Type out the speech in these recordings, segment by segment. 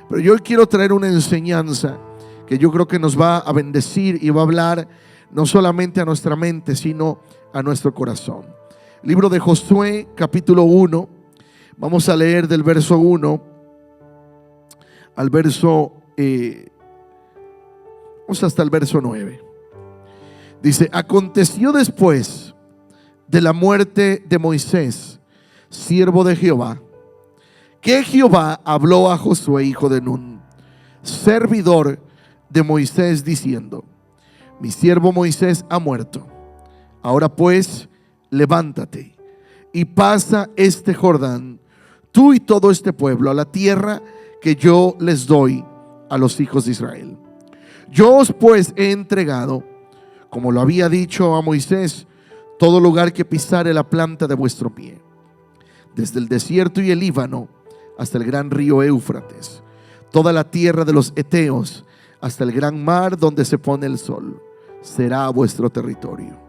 Pero yo hoy quiero traer una enseñanza que yo creo que nos va a bendecir y va a hablar no solamente a nuestra mente, sino a nuestro corazón. Libro de Josué, capítulo 1. Vamos a leer del verso 1 al verso, vamos hasta el verso 9. Dice: aconteció después de la muerte de Moisés, siervo de Jehová, que Jehová habló a Josué, hijo de Nun, servidor de Moisés, diciendo: mi siervo Moisés ha muerto. Ahora pues, levántate y pasa este Jordán, tú y todo este pueblo, a la tierra que yo les doy a los hijos de Israel. Yo os pues he entregado, como lo había dicho a Moisés, todo lugar que pisare la planta de vuestro pie, desde el desierto y el Líbano hasta el gran río Éufrates, toda la tierra de los Eteos hasta el gran mar donde se pone el sol, será vuestro territorio.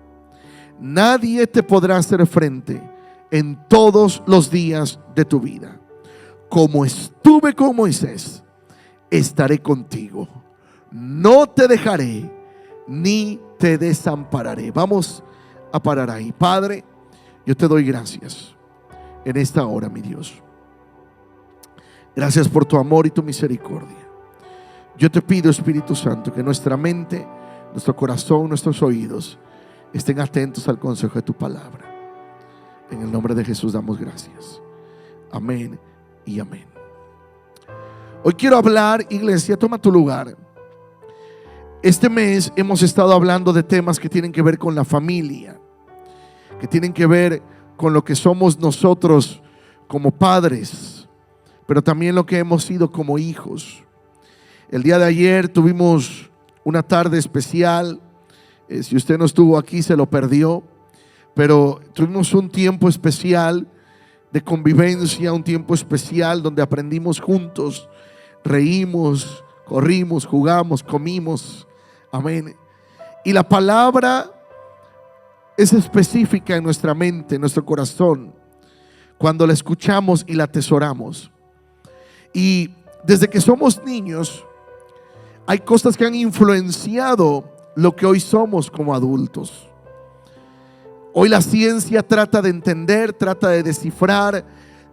Nadie te podrá hacer frente en todos los días de tu vida. Como estuve con Moisés, estaré contigo. No te dejaré ni te desampararé. Vamos a parar ahí. Padre, yo te doy gracias en esta hora, mi Dios. Gracias por tu amor y tu misericordia. Yo te pido, Espíritu Santo, que nuestra mente, nuestro corazón, nuestros oídos estén atentos al consejo de tu palabra. En el nombre de Jesús damos gracias. Amén y amén. Hoy quiero hablar, iglesia, toma tu lugar. Este mes hemos estado hablando de temas que tienen que ver con la familia, que tienen que ver con lo que somos nosotros como padres, pero también lo que hemos sido como hijos. El día de ayer tuvimos una tarde especial. Si usted no estuvo aquí, se lo perdió, pero tuvimos un tiempo especial de convivencia, un tiempo especial donde aprendimos juntos, reímos, corrimos, jugamos, comimos. Amén. Y la palabra es específica en nuestra mente, en nuestro corazón, cuando la escuchamos y la atesoramos. Y desde que somos niños, hay cosas que han influenciado lo que hoy somos como adultos. Hoy la ciencia trata de entender, trata de descifrar,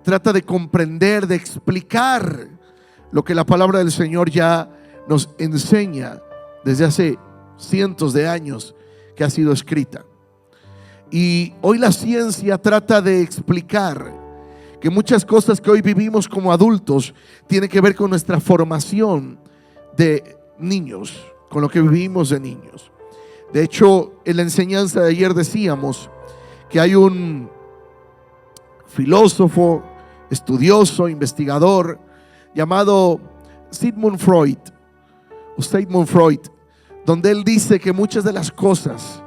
trata de comprender, de explicar lo que la palabra del Señor ya nos enseña desde hace cientos de años que ha sido escrita. Y hoy la ciencia trata de explicar que muchas cosas que hoy vivimos como adultos tienen que ver con nuestra formación de niños, con lo que vivimos de niños. De hecho, en la enseñanza de ayer decíamos que hay un filósofo, estudioso, investigador llamado Sigmund Freud, donde él dice que muchas de las cosas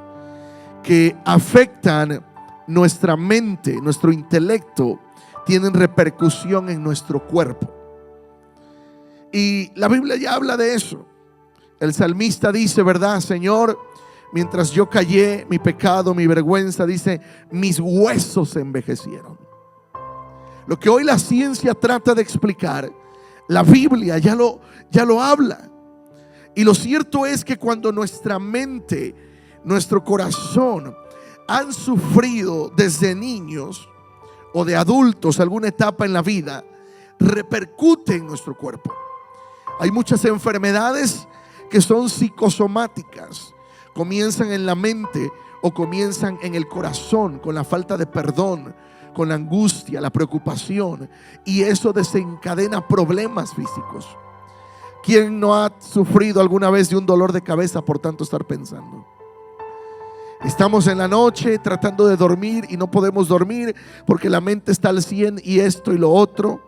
que afectan nuestra mente, nuestro intelecto, tienen repercusión en nuestro cuerpo. Y la Biblia ya habla de eso. El salmista dice, ¿verdad, Señor? Mientras yo callé, mi pecado, mi vergüenza, dice, mis huesos se envejecieron. Lo que hoy la ciencia trata de explicar, la Biblia ya lo habla. Y lo cierto es que cuando nuestra mente, nuestro corazón han sufrido desde niños o de adultos alguna etapa en la vida, repercute en nuestro cuerpo. Hay muchas enfermedades que son psicosomáticas, comienzan en la mente o comienzan en el corazón, con la falta de perdón, con la angustia, la preocupación, y eso desencadena problemas físicos. ¿Quién no ha sufrido alguna vez de un dolor de cabeza por tanto estar pensando? Estamos en la noche tratando de dormir y no podemos dormir porque la mente está al 100 y esto y lo otro.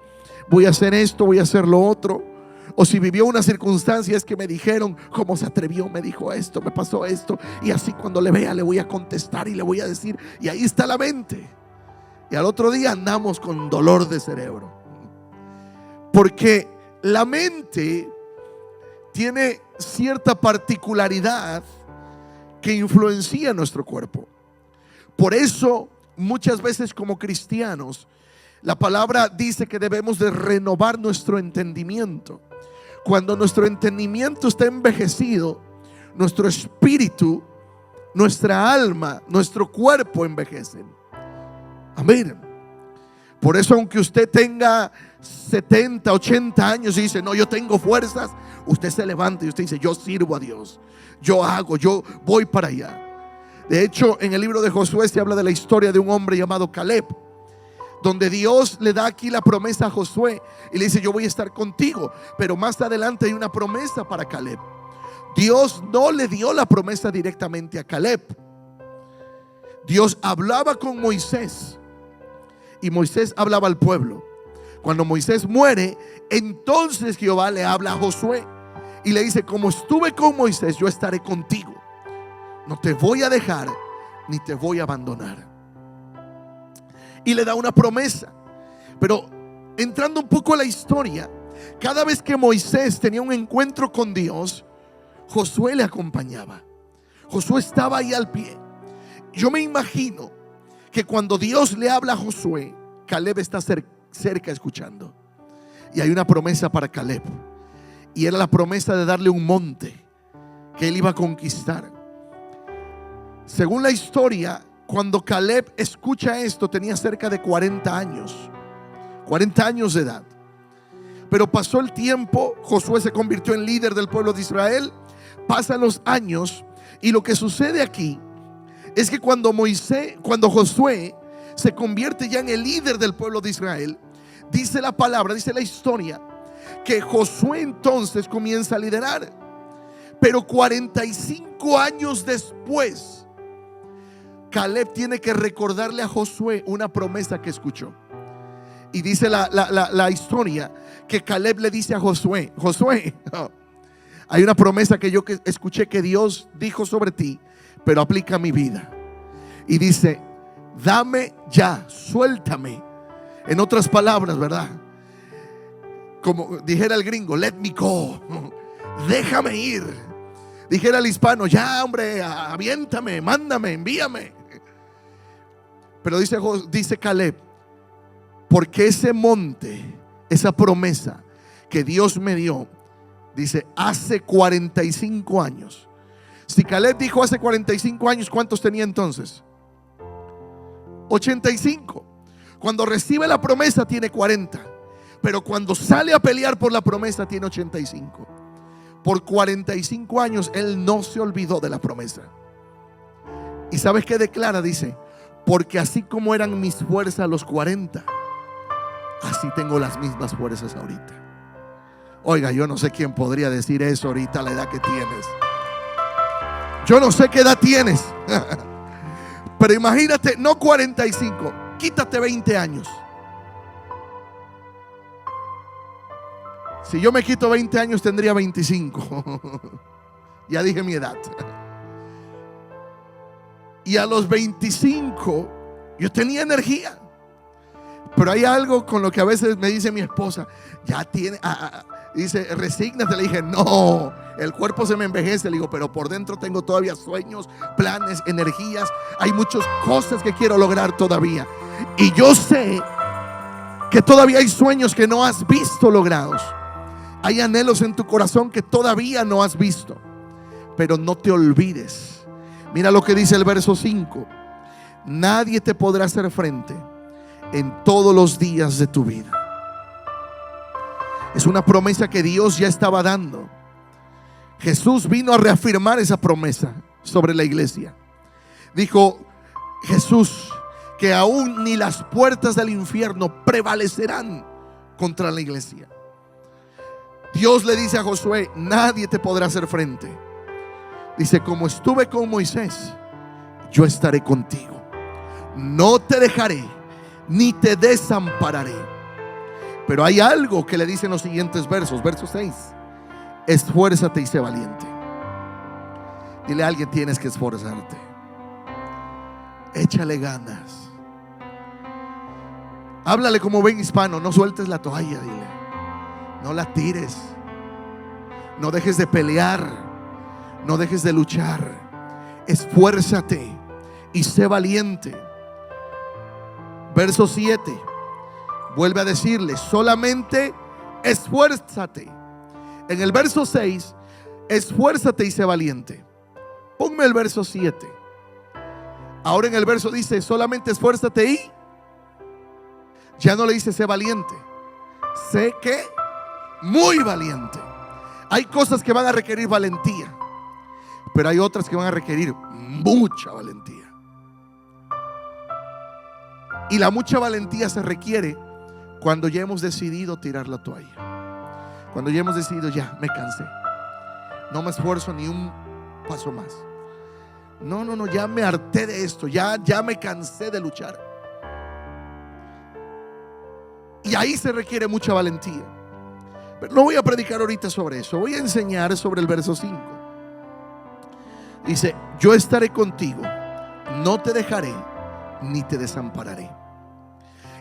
Voy a hacer esto, voy a hacer lo otro. O si vivió una circunstancia, es que me dijeron, ¿cómo se atrevió? Me dijo esto, me pasó esto. Y así cuando le vea le voy a contestar y le voy a decir. Y ahí está la mente. Y al otro día andamos con dolor de cerebro. Porque la mente tiene cierta particularidad que influencia nuestro cuerpo. Por eso muchas veces como cristianos la palabra dice que debemos de renovar nuestro entendimiento. Cuando nuestro entendimiento está envejecido, nuestro espíritu, nuestra alma, nuestro cuerpo envejecen. Amén. Por eso, aunque usted tenga 70, 80 años y dice, no, yo tengo fuerzas, usted se levanta y usted dice, yo sirvo a Dios, yo hago, yo voy para allá. De hecho, en el libro de Josué se habla de la historia de un hombre llamado Caleb, donde Dios le da aquí la promesa a Josué y le dice, yo voy a estar contigo. Pero más adelante hay una promesa para Caleb. Dios no le dio la promesa directamente a Caleb. Dios hablaba con Moisés y Moisés hablaba al pueblo. Cuando Moisés muere, entonces Jehová le habla a Josué y le dice, como estuve con Moisés, yo estaré contigo. No te voy a dejar ni te voy a abandonar. Y le da una promesa. Pero entrando un poco a la historia, cada vez que Moisés tenía un encuentro con Dios, Josué le acompañaba. Josué estaba ahí al pie. Yo me imagino que cuando Dios le habla a Josué, Caleb está cerca escuchando. Y hay una promesa para Caleb. Y era la promesa de darle un monte que él iba a conquistar. Según la historia, cuando Caleb escucha esto, tenía cerca de 40 años. 40 años de edad. Pero pasó el tiempo, Josué se convirtió en líder del pueblo de Israel. Pasan los años y lo que sucede aquí es que cuando Josué se convierte ya en el líder del pueblo de Israel, dice la palabra, dice la historia, que Josué entonces comienza a liderar. Pero 45 años después, Caleb tiene que recordarle a Josué una promesa que escuchó. Y dice la historia que Caleb le dice a Josué, Josué, hay una promesa que yo escuché que Dios dijo sobre ti, pero aplica a mi vida. Y dice, dame ya, suéltame. En otras palabras, ¿verdad? Como dijera el gringo, let me go. Déjame ir. Dijera el hispano, ya hombre, aviéntame, mándame, envíame. Pero dice Caleb, porque ese monte, esa promesa que Dios me dio, dice, hace 45 años. Si Caleb dijo hace 45 años, ¿cuántos tenía entonces? 85. Cuando recibe la promesa tiene 40. Pero cuando sale a pelear por la promesa tiene 85. Por 45 años él no se olvidó de la promesa. ¿Y sabes qué declara? Dice, porque así como eran mis fuerzas a los 40, así tengo las mismas fuerzas ahorita. Oiga, yo no sé quién podría decir eso ahorita a la edad que tienes. Yo no sé qué edad tienes. Pero imagínate, no 45, quítate 20 años. Si yo me quito 20 años tendría 25. Ya dije mi edad. Y a los 25 yo tenía energía. Pero hay algo con lo que a veces me dice mi esposa, ya tiene, dice, resígnate. Le dije, no, el cuerpo se me envejece. Le digo, pero por dentro tengo todavía sueños, planes, energías. Hay muchas cosas que quiero lograr todavía. Y yo sé que todavía hay sueños que no has visto logrados. Hay anhelos en tu corazón que todavía no has visto. Pero no te olvides. Mira lo que dice el verso 5. Nadie te podrá hacer frente en todos los días de tu vida. Es una promesa que Dios ya estaba dando. Jesús vino a reafirmar esa promesa sobre la iglesia. Dijo Jesús que aún ni las puertas del infierno prevalecerán contra la iglesia. Dios le dice a Josué, nadie te podrá hacer frente. Dice, como estuve con Moisés, yo estaré contigo. No te dejaré ni te desampararé. Pero hay algo que le dice en los siguientes versos. Verso 6. Esfuérzate y sé valiente. Dile a alguien, tienes que esforzarte. Échale ganas. Háblale como buen hispano. No sueltes la toalla, dile. No la tires. No dejes de pelear. No dejes de luchar. Esfuérzate y sé valiente. Verso 7. Vuelve a decirle, solamente esfuérzate En el verso 6, esfuérzate y sé valiente. Ponme el verso 7. Ahora en el verso dice, solamente esfuérzate y ya no le dice sé valiente. Sé que muy valiente. Hay cosas que van a requerir valentía, pero hay otras que van a requerir mucha valentía. Y la mucha valentía se requiere cuando ya hemos decidido tirar la toalla. Cuando ya hemos decidido, ya me cansé, no me esfuerzo ni un paso más. No, ya me harté de esto, ya me cansé de luchar. Y ahí se requiere mucha valentía. Pero no voy a predicar ahorita sobre eso. Voy a enseñar sobre el verso 5. Dice, yo estaré contigo, no te dejaré ni te desampararé.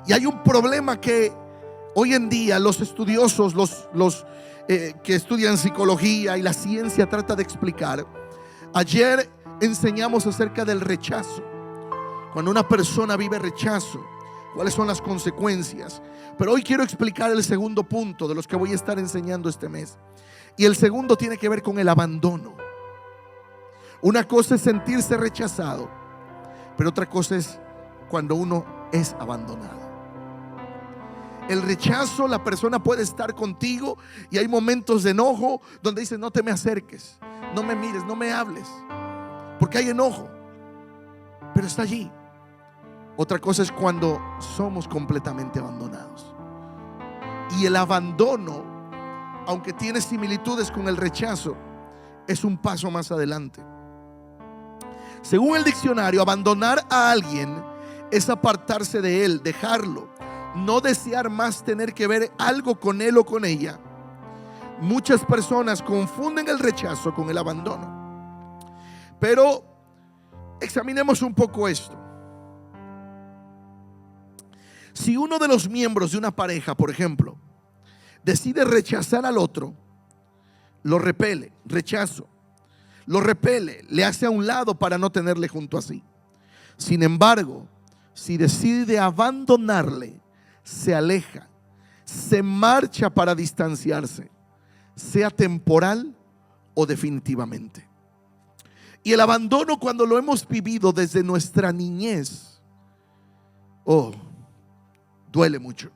Y hay un problema que hoy en día los estudiosos, los que estudian psicología y la ciencia trata de explicar. Ayer enseñamos acerca del rechazo. Cuando una persona vive rechazo, cuáles son las consecuencias. Pero hoy quiero explicar el segundo punto de los que voy a estar enseñando este mes. Y el segundo tiene que ver con el abandono. Una cosa es sentirse rechazado, pero otra cosa es cuando uno es abandonado. El rechazo, la persona puede estar contigo y hay momentos de enojo donde dice no te me acerques, no me mires, no me hables, porque hay enojo, pero está allí. Otra cosa es cuando somos completamente abandonados. Y el abandono, aunque tiene similitudes con el rechazo, es un paso más adelante. Según el diccionario, abandonar a alguien es apartarse de él, dejarlo, no desear más tener que ver algo con él o con ella. Muchas personas confunden el rechazo con el abandono. Pero examinemos un poco esto. Si uno de los miembros de una pareja, por ejemplo, decide rechazar al otro, lo repele, rechazo, lo repele, le hace a un lado para no tenerle junto a sí. Sin embargo, si decide abandonarle, se aleja, se marcha para distanciarse, sea temporal o definitivamente. Y el abandono, cuando lo hemos vivido desde nuestra niñez, duele mucho.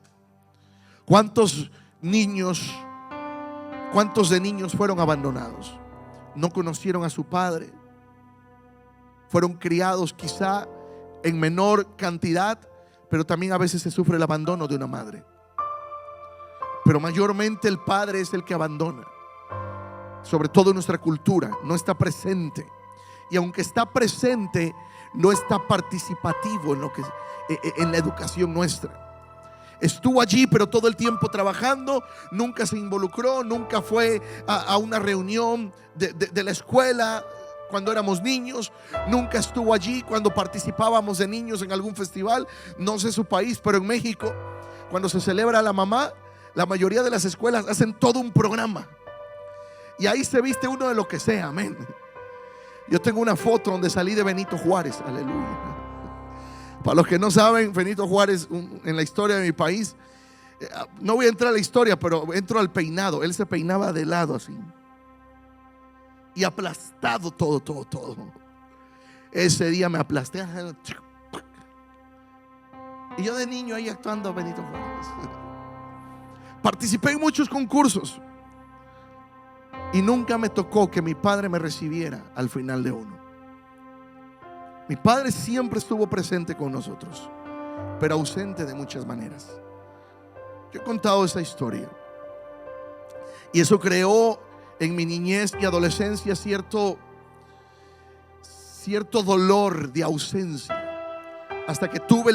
¿Cuántos de niños fueron abandonados? No conocieron a su padre, fueron criados quizá en menor cantidad, pero también a veces se sufre el abandono de una madre. Pero mayormente el padre es el que abandona. Sobre todo en nuestra cultura, no está presente. Y aunque está presente, no está participativo en la educación nuestra. Estuvo allí, pero todo el tiempo trabajando, nunca se involucró, nunca fue a una reunión de la escuela cuando éramos niños, nunca estuvo allí cuando participábamos de niños en algún festival. No sé su país, pero en México, cuando se celebra a la mamá, la mayoría de las escuelas hacen todo un programa y ahí se viste uno de lo que sea, amén. Yo tengo una foto donde salí de Benito Juárez, aleluya. Para los que no saben, Benito Juárez, en la historia de mi país, no voy a entrar a la historia, pero entro al peinado. Él se peinaba de lado así y aplastado todo. Ese día me aplasté y yo de niño ahí actuando a Benito Juárez. Participé en muchos concursos y nunca me tocó que mi padre me recibiera al final de uno. Mi padre siempre estuvo presente con nosotros, pero ausente de muchas maneras. Yo he contado esa historia y eso creó en mi niñez y adolescencia cierto dolor de ausencia, hasta que tuve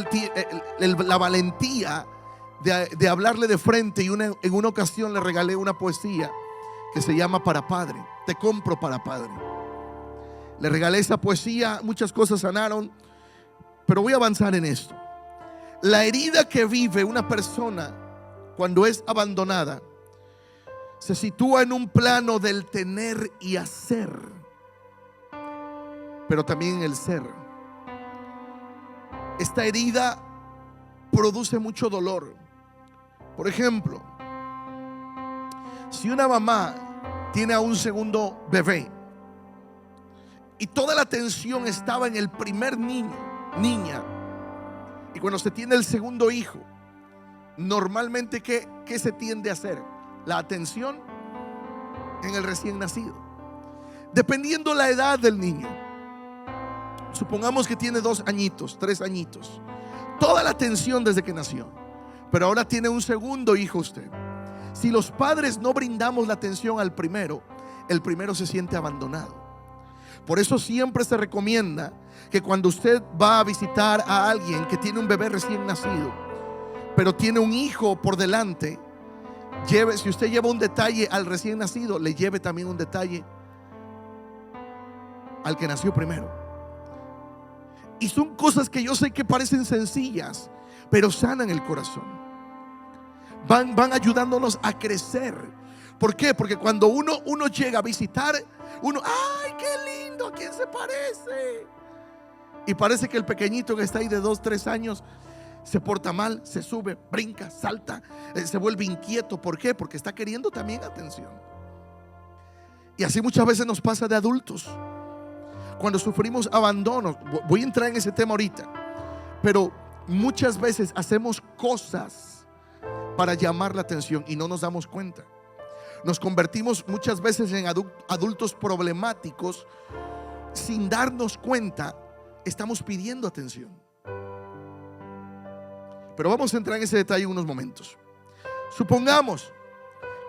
la valentía de hablarle de frente. Y en una ocasión le regalé una poesía que se llama Para Padre. Te compro para padre. Le regalé esa poesía, muchas cosas sanaron, pero voy a avanzar en esto. La herida que vive una persona cuando es abandonada se sitúa en un plano del tener y hacer, pero también en el ser. Esta herida produce mucho dolor. Por ejemplo, si una mamá tiene a un segundo bebé y toda la atención estaba en el primer niña. Y cuando se tiene el segundo hijo, normalmente ¿qué se tiende a hacer? La atención en el recién nacido, dependiendo la edad del niño. Supongamos que tiene 2 añitos, 3 añitos, toda la atención desde que nació. Pero ahora tiene un segundo hijo usted. Si los padres no brindamos la atención al primero, el primero se siente abandonado. Por eso siempre se recomienda que cuando usted va a visitar a alguien que tiene un bebé recién nacido, pero tiene un hijo por delante, si usted lleva un detalle al recién nacido, le lleve también un detalle al que nació primero. Y son cosas que yo sé que parecen sencillas, pero sanan el corazón. Van ayudándonos a crecer. ¿Por qué? Porque cuando uno llega a visitar, ¡ay, qué lindo! ¿A quién se parece? Y parece que el pequeñito que está ahí de 2, 3 años se porta mal, se sube, brinca, salta, se vuelve inquieto. ¿Por qué? Porque está queriendo también atención. Y así muchas veces nos pasa de adultos. Cuando sufrimos abandono, voy a entrar en ese tema ahorita, pero muchas veces hacemos cosas para llamar la atención y no nos damos cuenta. Nos convertimos muchas veces en adultos problemáticos. Sin darnos cuenta, estamos pidiendo atención. Pero vamos a entrar en ese detalle en unos momentos. Supongamos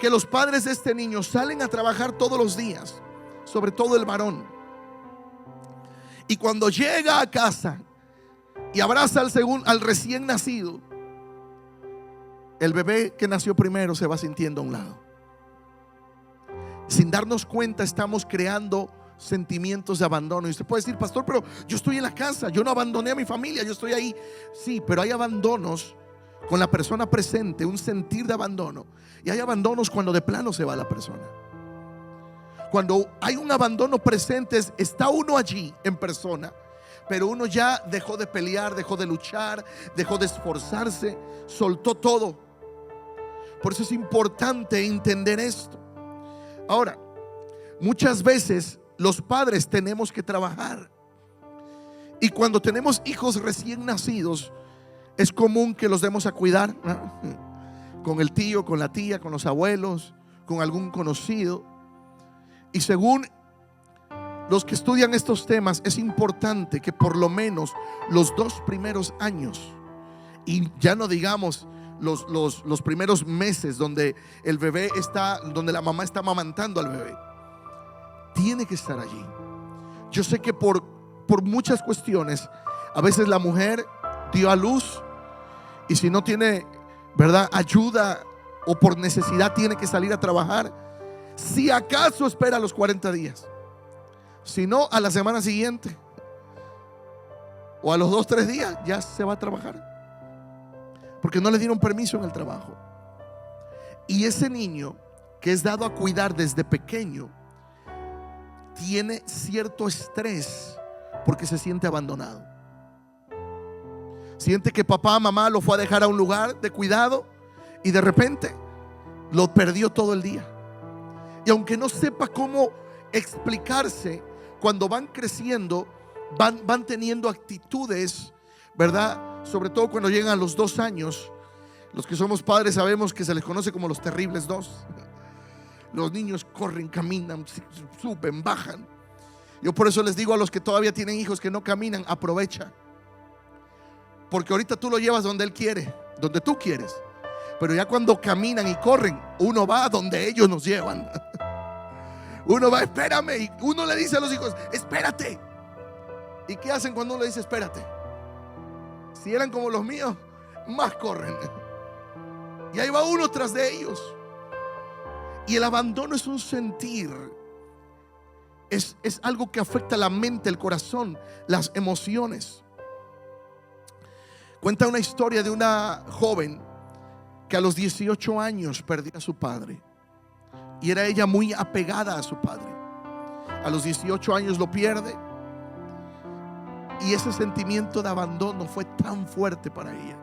que los padres de este niño salen a trabajar todos los días, sobre todo el varón. Y cuando llega a casa y abraza al recién nacido, el bebé que nació primero se va sintiendo a un lado. Sin darnos cuenta estamos creando sentimientos de abandono. Y usted puede decir: pastor, pero yo estoy en la casa, yo no abandoné a mi familia, yo estoy ahí. Sí, pero hay abandonos con la persona presente, un sentir de abandono. Y hay abandonos cuando de plano se va la persona. Cuando hay un abandono presente, está uno allí en persona, pero uno ya dejó de pelear, dejó de luchar, dejó de esforzarse, soltó todo. Por eso es importante entender esto. Ahora, muchas veces los padres tenemos que trabajar. Y cuando tenemos hijos recién nacidos, es común que los demos a cuidar, ¿no? Con el tío, con la tía, con los abuelos, con algún conocido. Y según los que estudian estos temas, es importante que por lo menos los 2 primeros años, y ya no digamos los primeros meses donde el bebé está, donde la mamá está amamantando al bebé, tiene que estar allí. Yo sé que por muchas cuestiones, a veces la mujer dio a luz y si no tiene, ¿verdad?, ayuda o por necesidad tiene que salir a trabajar. Si acaso espera los 40 días, si no, a la semana siguiente o a los 2, 3 días ya se va a trabajar, porque no le dieron permiso en el trabajo. Y ese niño que es dado a cuidar desde pequeño tiene cierto estrés porque se siente abandonado. Siente que papá, mamá lo fue a dejar a un lugar de cuidado y de repente lo perdió todo el día. Y aunque no sepa cómo explicarse, cuando van creciendo, van teniendo actitudes, ¿verdad? Sobre todo cuando llegan a los 2 años. Los que somos padres sabemos que se les conoce como los terribles 2. Los niños corren, caminan, suben, bajan. Yo por eso les digo a los que todavía tienen hijos que no caminan: aprovecha, porque ahorita tú lo llevas donde él quiere, donde tú quieres. Pero ya cuando caminan y corren, uno va donde ellos nos llevan. Uno va: espérame. Y uno le dice a los hijos: espérate. ¿Y qué hacen cuando uno le dice espérate? Si eran como los míos, más corren. Y ahí va uno tras de ellos. Y el abandono es un sentir. Es algo que afecta la mente, el corazón, las emociones. Cuenta una historia de una joven que a los 18 años perdió a su padre. Y era ella muy apegada a su padre. A los 18 años lo pierde. Y ese sentimiento de abandono fue tan fuerte para ella.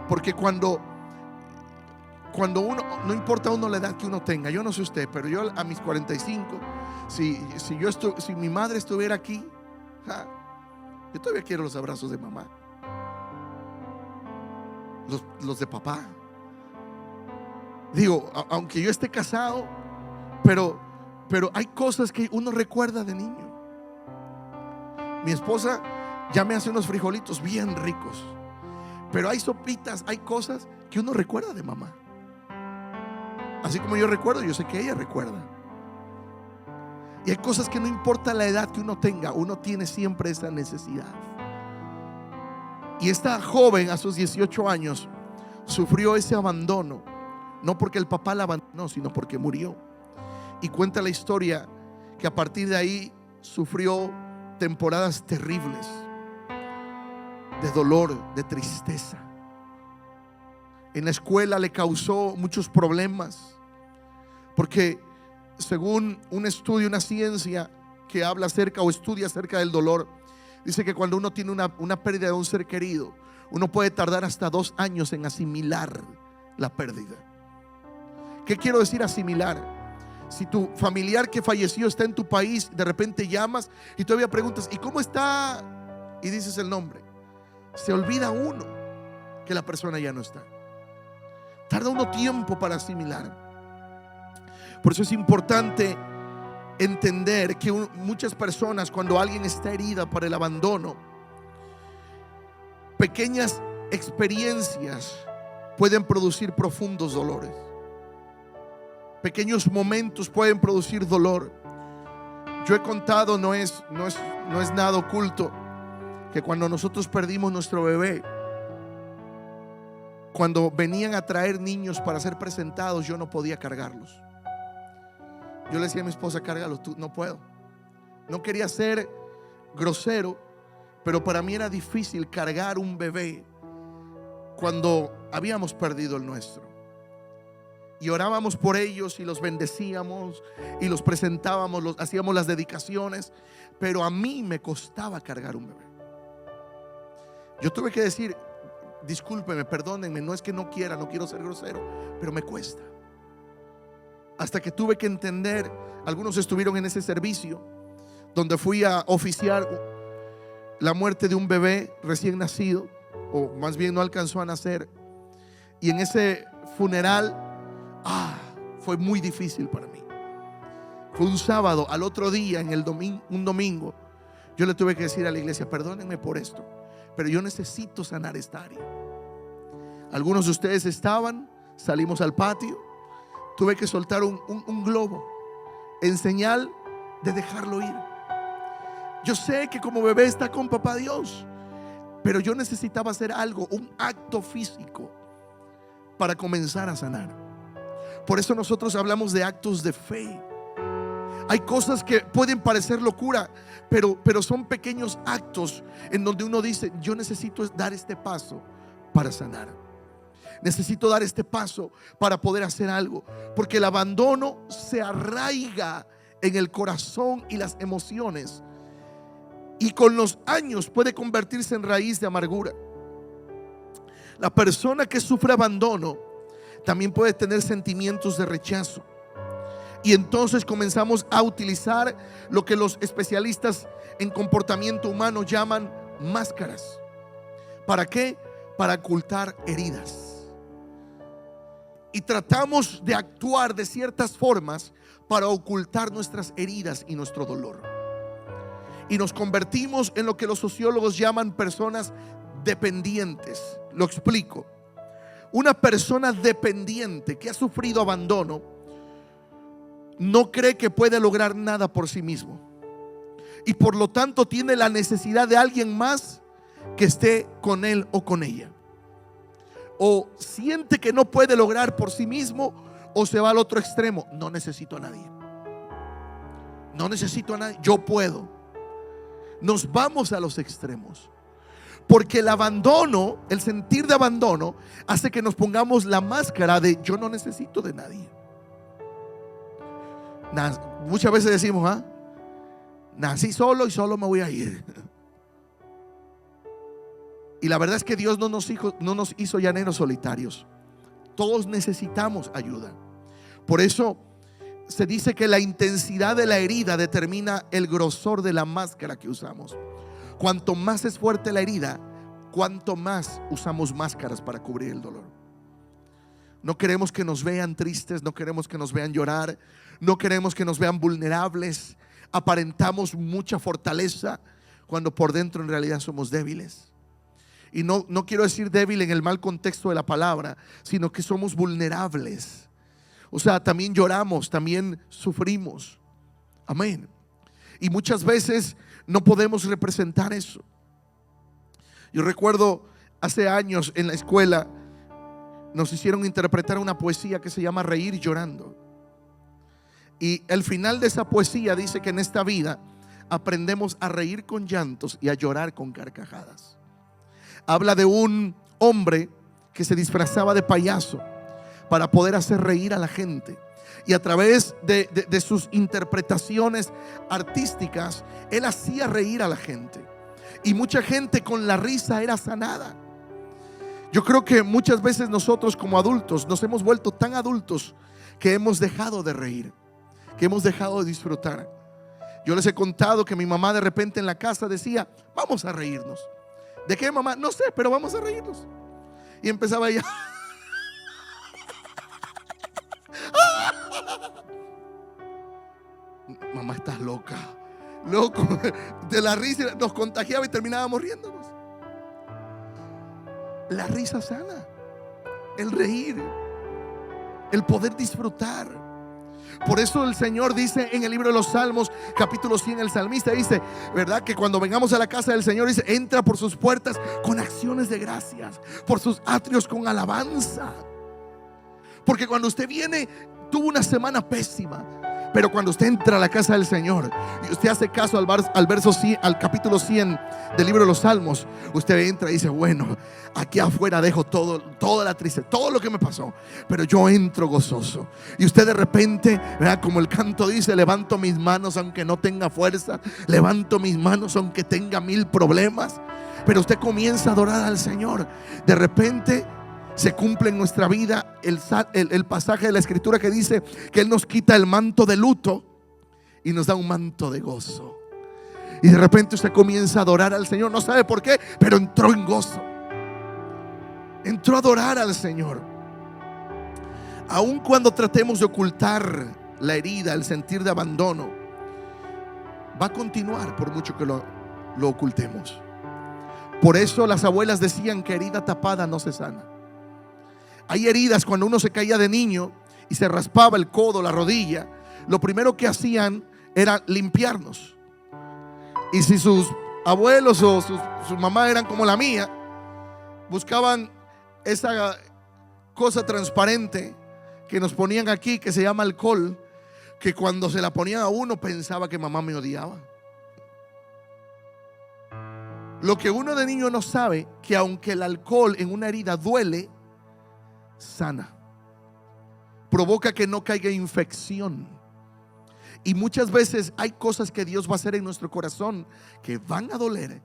Porque cuando cuando uno, no importa uno la edad que uno tenga, yo no sé usted, pero yo a mis 45, si mi madre estuviera aquí, yo todavía quiero los abrazos de mamá, los de papá. Digo, aunque yo esté casado, pero hay cosas que uno recuerda de niño. Mi esposa ya me hace unos frijolitos bien ricos, pero hay sopitas, hay cosas que uno recuerda de mamá. Así como yo recuerdo, yo sé que ella recuerda. Y hay cosas que no importa la edad que uno tenga, uno tiene siempre esa necesidad. Y esta joven a sus 18 años sufrió ese abandono, no porque el papá la abandonó, sino porque murió. Y cuenta la historia que a partir de ahí sufrió temporadas terribles de dolor, de tristeza. En la escuela le causó muchos problemas, porque según un estudio, una ciencia que habla acerca o estudia acerca del dolor, dice que cuando uno tiene una pérdida de un ser querido, uno puede tardar hasta 2 años en asimilar la pérdida. ¿Qué quiero decir asimilar? Si tu familiar que falleció está en tu país, de repente llamas y todavía preguntas, ¿y cómo está? Y dices el nombre. Se olvida uno que la persona ya no está. Tarda uno tiempo para asimilar. Por eso es importante entender que muchas personas, cuando alguien está herida por el abandono, pequeñas experiencias pueden producir profundos dolores. Pequeños momentos pueden producir dolor. Yo he contado, no es nada oculto, que cuando nosotros perdimos nuestro bebé, cuando venían a traer niños para ser presentados, yo no podía cargarlos. Yo le decía a mi esposa, cárgalos tú. No puedo. No quería ser grosero, pero para mí era difícil cargar un bebé cuando habíamos perdido el nuestro. Y orábamos por ellos y los bendecíamos y los presentábamos, hacíamos las dedicaciones, pero a mí me costaba cargar un bebé. Yo tuve que decir, discúlpenme, perdónenme, no es que no quiero ser grosero, pero me cuesta. Hasta que tuve que entender, algunos estuvieron en ese servicio donde fui a oficiar la muerte de un bebé recién nacido, o más bien no alcanzó a nacer. Y en ese funeral, fue muy difícil para mí. Fue un sábado, al otro día, un domingo, yo le tuve que decir a la iglesia, perdónenme por esto, pero yo necesito sanar esta área. Algunos de ustedes estaban, salimos al patio, tuve que soltar un globo en señal de dejarlo ir. Yo sé que como bebé está con papá Dios, pero yo necesitaba hacer algo, un acto físico para comenzar a sanar. Por eso nosotros hablamos de actos de fe. Hay cosas que pueden parecer locura, pero son pequeños actos en donde uno dice, yo necesito dar este paso para sanar. Necesito dar este paso para poder hacer algo, porque el abandono se arraiga en el corazón y las emociones, y con los años puede convertirse en raíz de amargura. La persona que sufre abandono también puede tener sentimientos de rechazo, y entonces comenzamos a utilizar lo que los especialistas en comportamiento humano llaman máscaras. ¿Para qué? Para ocultar heridas. Y tratamos de actuar de ciertas formas para ocultar nuestras heridas y nuestro dolor. Y nos convertimos en lo que los sociólogos llaman personas dependientes. Lo explico. Una persona dependiente que ha sufrido abandono no cree que puede lograr nada por sí mismo, y por lo tanto tiene la necesidad de alguien más que esté con él o con ella. O siente que no puede lograr por sí mismo, o se va al otro extremo. No necesito a nadie. No necesito a nadie. Yo puedo. Nos vamos a los extremos, porque el abandono, el sentir de abandono, hace que nos pongamos la máscara de yo no necesito de nadie. Muchas veces decimos, nací solo y solo me voy a ir. Y la verdad es que Dios no nos hizo llaneros solitarios. Todos necesitamos ayuda. Por eso se dice que la intensidad de la herida determina el grosor de la máscara que usamos. Cuanto más es fuerte la herida, cuanto más usamos máscaras para cubrir el dolor. No queremos que nos vean tristes, no queremos que nos vean llorar, no queremos que nos vean vulnerables. Aparentamos mucha fortaleza cuando por dentro en realidad somos débiles. Y no quiero decir débil en el mal contexto de la palabra, sino que somos vulnerables. O sea, también lloramos, también sufrimos. Amén. Y muchas veces no podemos representar eso. Yo recuerdo hace años en la escuela nos hicieron interpretar una poesía que se llama Reír Llorando. Y el final de esa poesía dice que en esta vida aprendemos a reír con llantos y a llorar con carcajadas. Habla de un hombre que se disfrazaba de payaso para poder hacer reír a la gente. Y a través de sus interpretaciones artísticas, él hacía reír a la gente. Y mucha gente con la risa era sanada. Yo creo que muchas veces nosotros como adultos nos hemos vuelto tan adultos que hemos dejado de reír, que hemos dejado de disfrutar. Yo les he contado que mi mamá de repente en la casa decía: vamos a reírnos. ¿De qué, mamá? No sé, pero vamos a reírnos. Y empezaba ella mamá, estás loca, loco. De la risa nos contagiaba y terminábamos riéndonos. La risa sana, el reír, el poder disfrutar. Por eso el Señor dice en el libro de los Salmos, capítulo 100, el salmista dice, ¿verdad? Que cuando vengamos a la casa del Señor, dice, entra por sus puertas con acciones de gracias, por sus atrios con alabanza. Porque cuando usted viene, tuvo una semana pésima, pero cuando usted entra a la casa del Señor y usted hace caso al verso 100, al capítulo 100 del libro de los Salmos, usted entra y dice: bueno, aquí afuera dejo toda la tristeza, todo lo que me pasó, pero yo entro gozoso. Y usted de repente, ¿verdad? Como el canto dice: levanto mis manos aunque no tenga fuerza, levanto mis manos aunque tenga 1000 problemas. Pero usted comienza a adorar al Señor. De repente se cumple en nuestra vida el pasaje de la Escritura que dice que Él nos quita el manto de luto y nos da un manto de gozo. Y de repente usted comienza a adorar al Señor. No sabe por qué, pero entró en gozo. Entró a adorar al Señor. Aun cuando tratemos de ocultar la herida, el sentir de abandono, va a continuar por mucho que lo ocultemos. Por eso las abuelas decían que herida tapada no se sana. Hay heridas cuando uno se caía de niño y se raspaba el codo, la rodilla. Lo primero que hacían era limpiarnos. Y si sus abuelos o sus mamás eran como la mía, buscaban esa cosa transparente que nos ponían aquí, que se llama alcohol, que cuando se la ponían a uno pensaba que mamá me odiaba. Lo que uno de niño no sabe, que aunque el alcohol en una herida duele, sana, provoca que no caiga infección. Y muchas veces hay cosas que Dios va a hacer en nuestro corazón que van a doler,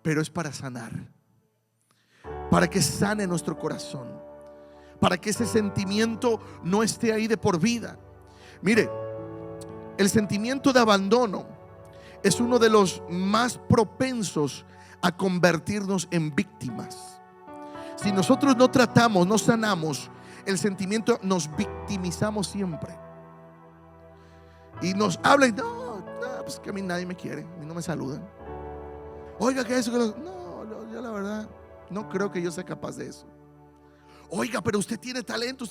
pero es para sanar, para que sane nuestro corazón, para que ese sentimiento no esté ahí de por vida. Mire, el sentimiento de abandono es uno de los más propensos a convertirnos en víctimas. Si nosotros no tratamos, no sanamos el sentimiento, nos victimizamos siempre. Y nos hablan: no, pues que a mí nadie me quiere, a mí no me saludan. Oiga, que eso, no, yo la verdad no creo que yo sea capaz de eso. Oiga, pero usted tiene talentos.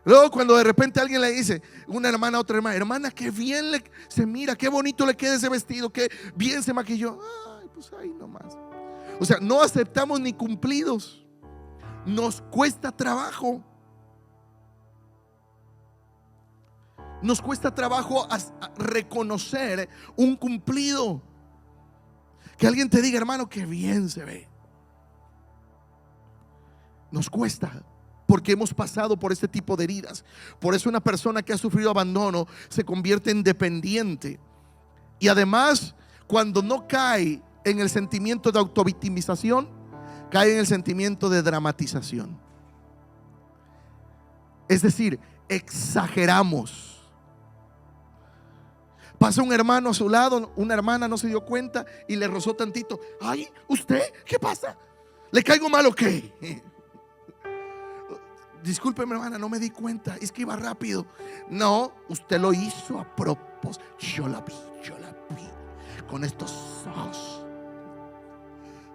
Luego cuando de repente alguien le dice, una hermana a otra hermana: hermana, qué bien se mira, qué bonito le queda ese vestido, qué bien se maquilló. Ay, pues ahí nomás. O sea, no aceptamos ni cumplidos. Nos cuesta trabajo. Nos cuesta trabajo a reconocer un cumplido. Que alguien te diga: hermano, qué bien se ve. Nos cuesta, porque hemos pasado por este tipo de heridas. Por eso una persona que ha sufrido abandono se convierte en dependiente. Y además, cuando no cae en el sentimiento de autovictimización, cae en el sentimiento de dramatización. Es decir, exageramos. Pasa un hermano a su lado, una hermana no se dio cuenta y le rozó tantito. Ay, ¿usted? ¿Qué pasa? ¿Le caigo mal o qué? Discúlpeme, hermana, no me di cuenta, es que iba rápido. No, usted lo hizo a propósito. Yo la vi con estos ojos,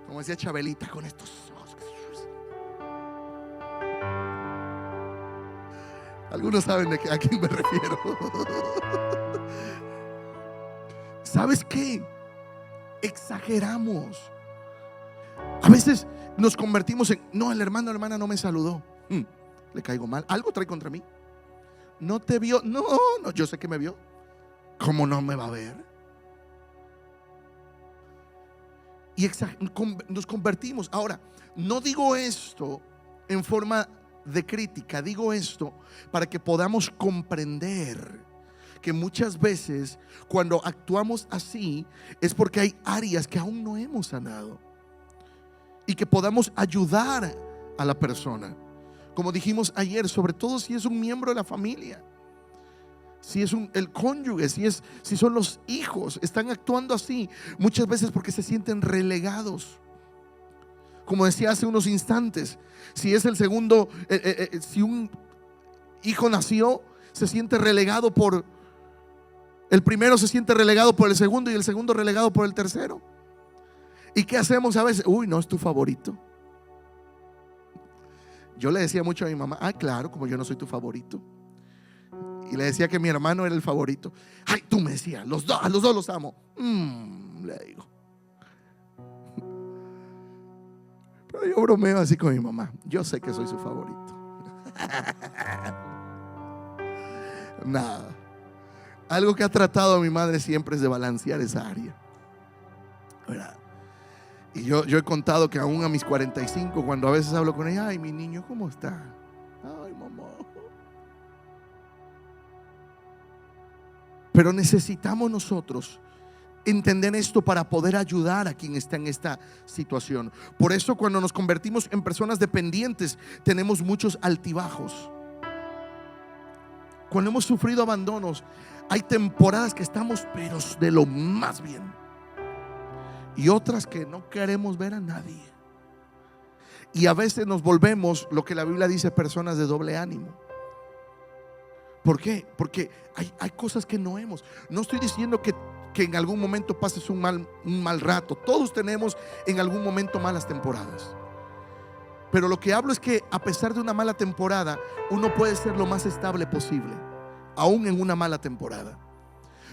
como decía Chabelita, con estos ojos. Algunos saben a quién me refiero. ¿Sabes qué? Exageramos. A veces nos convertimos en: no, el hermano o hermana no me saludó. Le caigo mal. ¿Algo trae contra mí? ¿No te vio? No, yo sé que me vio. ¿Cómo no me va a ver? Y nos convertimos. Ahora, no digo esto en forma de crítica, digo esto para que podamos comprender que muchas veces cuando actuamos así es porque hay áreas que aún no hemos sanado, y que podamos ayudar a la persona. Como dijimos ayer, sobre todo si es un miembro de la familia, si es el cónyuge, si son los hijos, están actuando así muchas veces porque se sienten relegados. Como decía hace unos instantes, si es el segundo, si un hijo nació, se siente relegado por el primero, se siente relegado por el segundo, y el segundo relegado por el tercero. ¿Y qué hacemos a veces? Uy, no es tu favorito. Yo le decía mucho a mi mamá: claro, como yo no soy tu favorito. Y le decía que mi hermano era el favorito. Ay, tú me decías, a los dos los amo. Le digo. Pero yo bromeo así con mi mamá: yo sé que soy su favorito. Nada. Algo que ha tratado a mi madre siempre es de balancear esa área, ¿verdad? Y yo he contado que aún a mis 45, cuando a veces hablo con ella: ay, mi niño, ¿cómo está? Ay, mamá. Pero necesitamos nosotros entender esto para poder ayudar a quien está en esta situación. Por eso, cuando nos convertimos en personas dependientes, tenemos muchos altibajos. Cuando hemos sufrido abandonos, hay temporadas que estamos pero de lo más bien, y otras que no queremos ver a nadie. Y a veces nos volvemos, lo que la Biblia dice, personas de doble ánimo. ¿Por qué? Porque hay cosas que no hemos. No estoy diciendo que en algún momento pases un mal rato. Todos tenemos en algún momento malas temporadas. Pero lo que hablo es que a pesar de una mala temporada, uno puede ser lo más estable posible, aún en una mala temporada.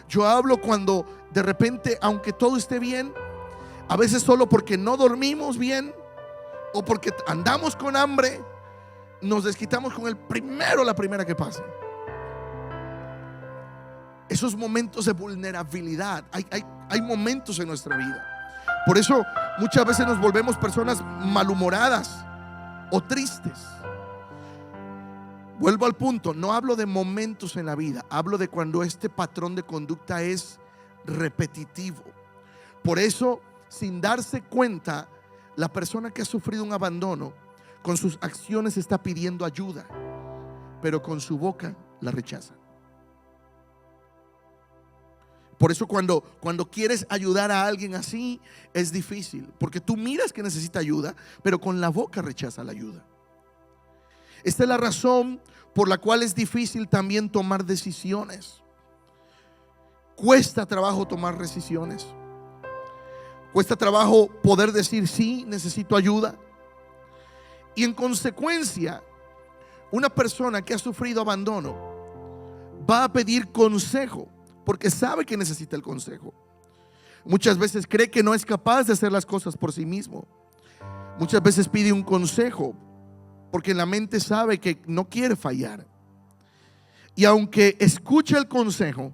Yo hablo cuando de repente, aunque todo esté bien, a veces solo porque no dormimos bien o porque andamos con hambre, nos desquitamos con la primera que pase. Esos momentos de vulnerabilidad, hay momentos en nuestra vida. Por eso muchas veces nos volvemos personas malhumoradas o tristes. Vuelvo al punto, no hablo de momentos en la vida, hablo de cuando este patrón de conducta es repetitivo. Por eso, sin darse cuenta, la persona que ha sufrido un abandono, con sus acciones está pidiendo ayuda, pero con su boca la rechaza. Por eso cuando quieres ayudar a alguien así es difícil, porque tú miras que necesita ayuda, pero con la boca rechaza la ayuda. Esta es la razón por la cual es difícil también tomar decisiones. Cuesta trabajo tomar decisiones. Cuesta trabajo poder decir: sí, necesito ayuda. Y en consecuencia, una persona que ha sufrido abandono va a pedir consejo, porque sabe que necesita el consejo. Muchas veces cree que no es capaz de hacer las cosas por sí mismo. Muchas veces pide un consejo porque en la mente sabe que no quiere fallar. Y aunque escucha el consejo,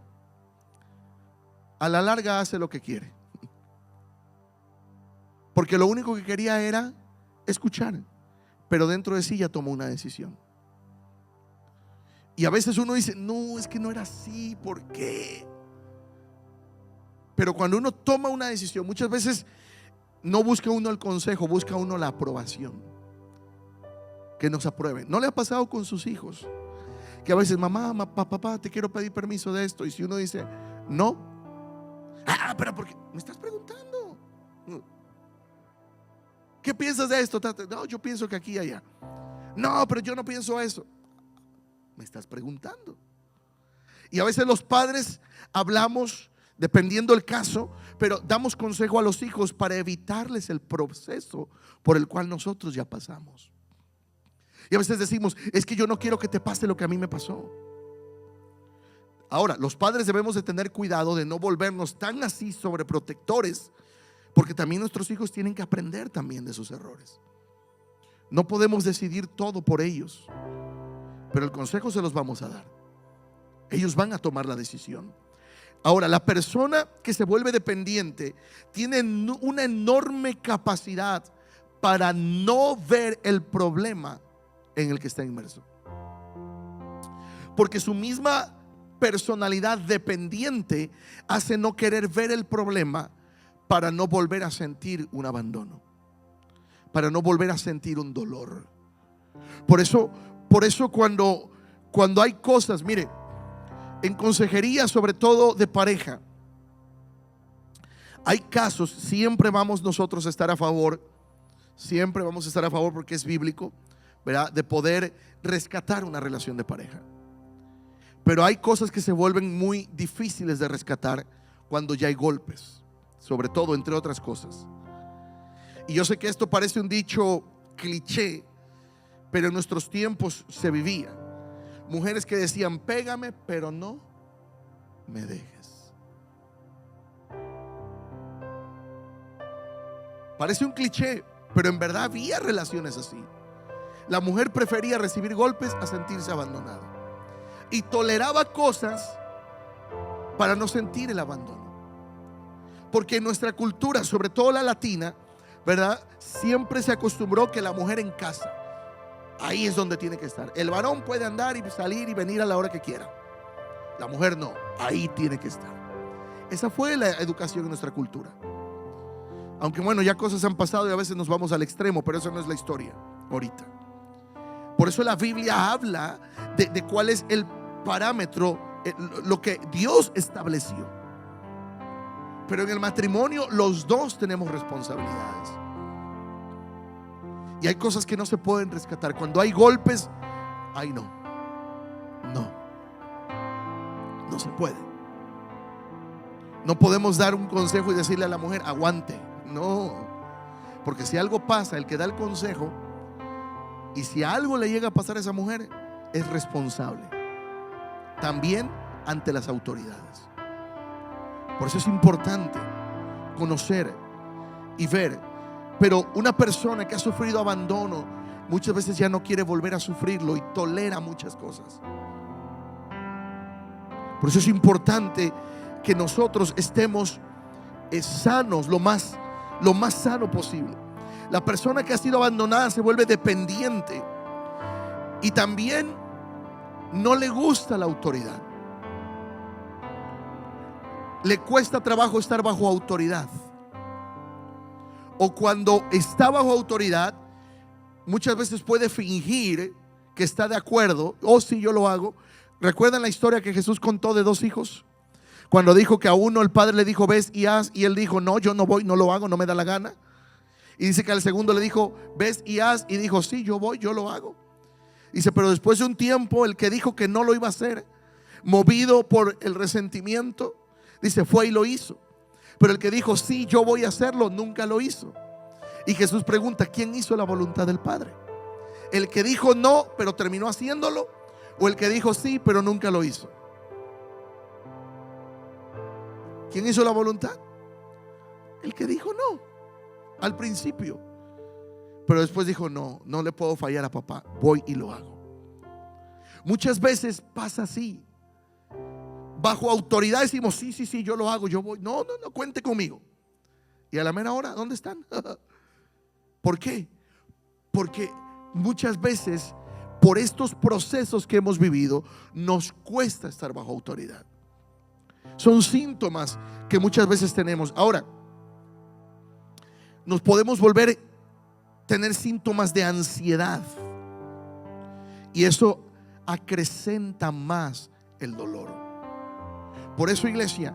a la larga hace lo que quiere, porque lo único que quería era escuchar, pero dentro de sí ya tomó una decisión. Y a veces uno dice: no, es que no era así, ¿por qué? Pero cuando uno toma una decisión, muchas veces no busca uno el consejo, busca uno la aprobación, que nos aprueben. ¿No le ha pasado con sus hijos? Que a veces, mamá, papá, te quiero pedir permiso de esto, y si uno dice no, pero ¿por qué? Me estás preguntando, ¿qué piensas de esto? No, yo pienso que aquí y allá. No, pero yo no pienso eso. Me estás preguntando. Y a veces los padres hablamos dependiendo del caso, pero damos consejo a los hijos para evitarles el proceso por el cual nosotros ya pasamos. Y a veces decimos, es que yo no quiero que te pase lo que a mí me pasó. Ahora, los padres debemos de tener cuidado de no volvernos tan así sobreprotectores, porque también nuestros hijos tienen que aprender también de sus errores. No podemos decidir todo por ellos, pero el consejo se los vamos a dar. Ellos van a tomar la decisión. Ahora, la persona que se vuelve dependiente tiene una enorme capacidad para no ver el problema en el que está inmerso, porque su misma personalidad dependiente hace no querer ver el problema para no volver a sentir un abandono, para no volver a sentir un dolor. Por eso cuando hay cosas, mire, en consejería, sobre todo de pareja, hay casos, siempre vamos nosotros a estar a favor, siempre vamos a estar a favor porque es bíblico, ¿verdad?, de poder rescatar una relación de pareja. Pero hay cosas que se vuelven muy difíciles de rescatar cuando ya hay golpes, sobre todo, entre otras cosas. Y yo sé que esto parece un dicho cliché, pero en nuestros tiempos se vivía. Mujeres que decían, pégame, pero no me dejes. Parece un cliché, pero en verdad había relaciones así. La mujer prefería recibir golpes a sentirse abandonada, y toleraba cosas para no sentir el abandono. Porque en nuestra cultura, sobre todo la latina, ¿verdad?, siempre se acostumbró que la mujer en casa, ahí es donde tiene que estar. El varón puede andar y salir y venir a la hora que quiera, la mujer no, ahí tiene que estar. Esa fue la educación en nuestra cultura. Aunque bueno, ya cosas han pasado y a veces nos vamos al extremo, pero eso no es la historia ahorita. Por eso la Biblia habla de cuál es el parámetro, lo que Dios estableció. Pero en el matrimonio los dos tenemos responsabilidades, y hay cosas que no se pueden rescatar. Cuando hay golpes, ay, no se puede. No podemos dar un consejo y decirle a la mujer, aguante. No, porque si algo pasa, el que da el consejo, y si algo le llega a pasar a esa mujer, es responsable también ante las autoridades. Por eso es importante conocer y ver. Pero una persona que ha sufrido abandono muchas veces ya no quiere volver a sufrirlo y tolera muchas cosas. Por eso es importante que nosotros estemos sanos, lo más sano posible. La persona que ha sido abandonada se vuelve dependiente, y también no le gusta la autoridad. Le cuesta trabajo estar bajo autoridad. O cuando está bajo autoridad, muchas veces puede fingir que está de acuerdo. Oh, sí, yo lo hago. ¿Recuerdan la historia que Jesús contó de dos hijos? Cuando dijo que a uno el padre le dijo, ves y haz, y él dijo, no, yo no voy, no lo hago, no me da la gana. Y dice que al segundo le dijo, ves y haz, y dijo, sí, yo voy, yo lo hago. Dice, pero después de un tiempo, el que dijo que no lo iba a hacer, movido por el resentimiento, dice, fue y lo hizo. Pero el que dijo, sí, yo voy a hacerlo, nunca lo hizo. Y Jesús pregunta, ¿quién hizo la voluntad del Padre? ¿El que dijo no, pero terminó haciéndolo? ¿O el que dijo sí, pero nunca lo hizo? ¿Quién hizo la voluntad? El que dijo no al principio, pero después dijo, no le puedo fallar a papá, voy y lo hago. Muchas veces pasa así. Bajo autoridad decimos, sí, yo lo hago, yo voy. No, cuente conmigo. Y a la mera hora, ¿dónde están? ¿Por qué? Porque muchas veces, por estos procesos que hemos vivido, nos cuesta estar bajo autoridad. Son síntomas que muchas veces tenemos. Ahora, nos podemos volver tener síntomas de ansiedad, y eso acrecenta más el dolor. Por eso, iglesia,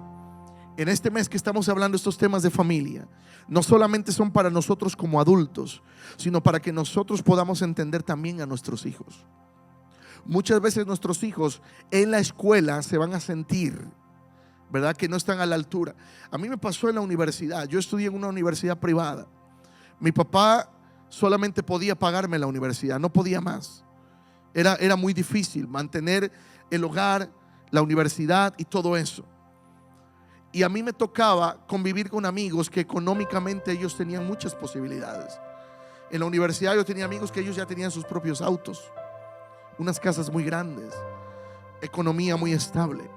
en este mes que estamos hablando estos temas de familia, no solamente son para nosotros como adultos, sino para que nosotros podamos entender también a nuestros hijos. Muchas veces nuestros hijos en la escuela se van a sentir, ¿verdad?, que no están a la altura. A mí me pasó en la universidad. Yo estudié en una universidad privada. Mi papá solamente podía pagarme la universidad, no podía más. Era muy difícil mantener el hogar, la universidad y todo eso. Y a mí me tocaba convivir con amigos que económicamente ellos tenían muchas posibilidades. En la universidad yo tenía amigos que ellos ya tenían sus propios autos, unas casas muy grandes, economía muy estable.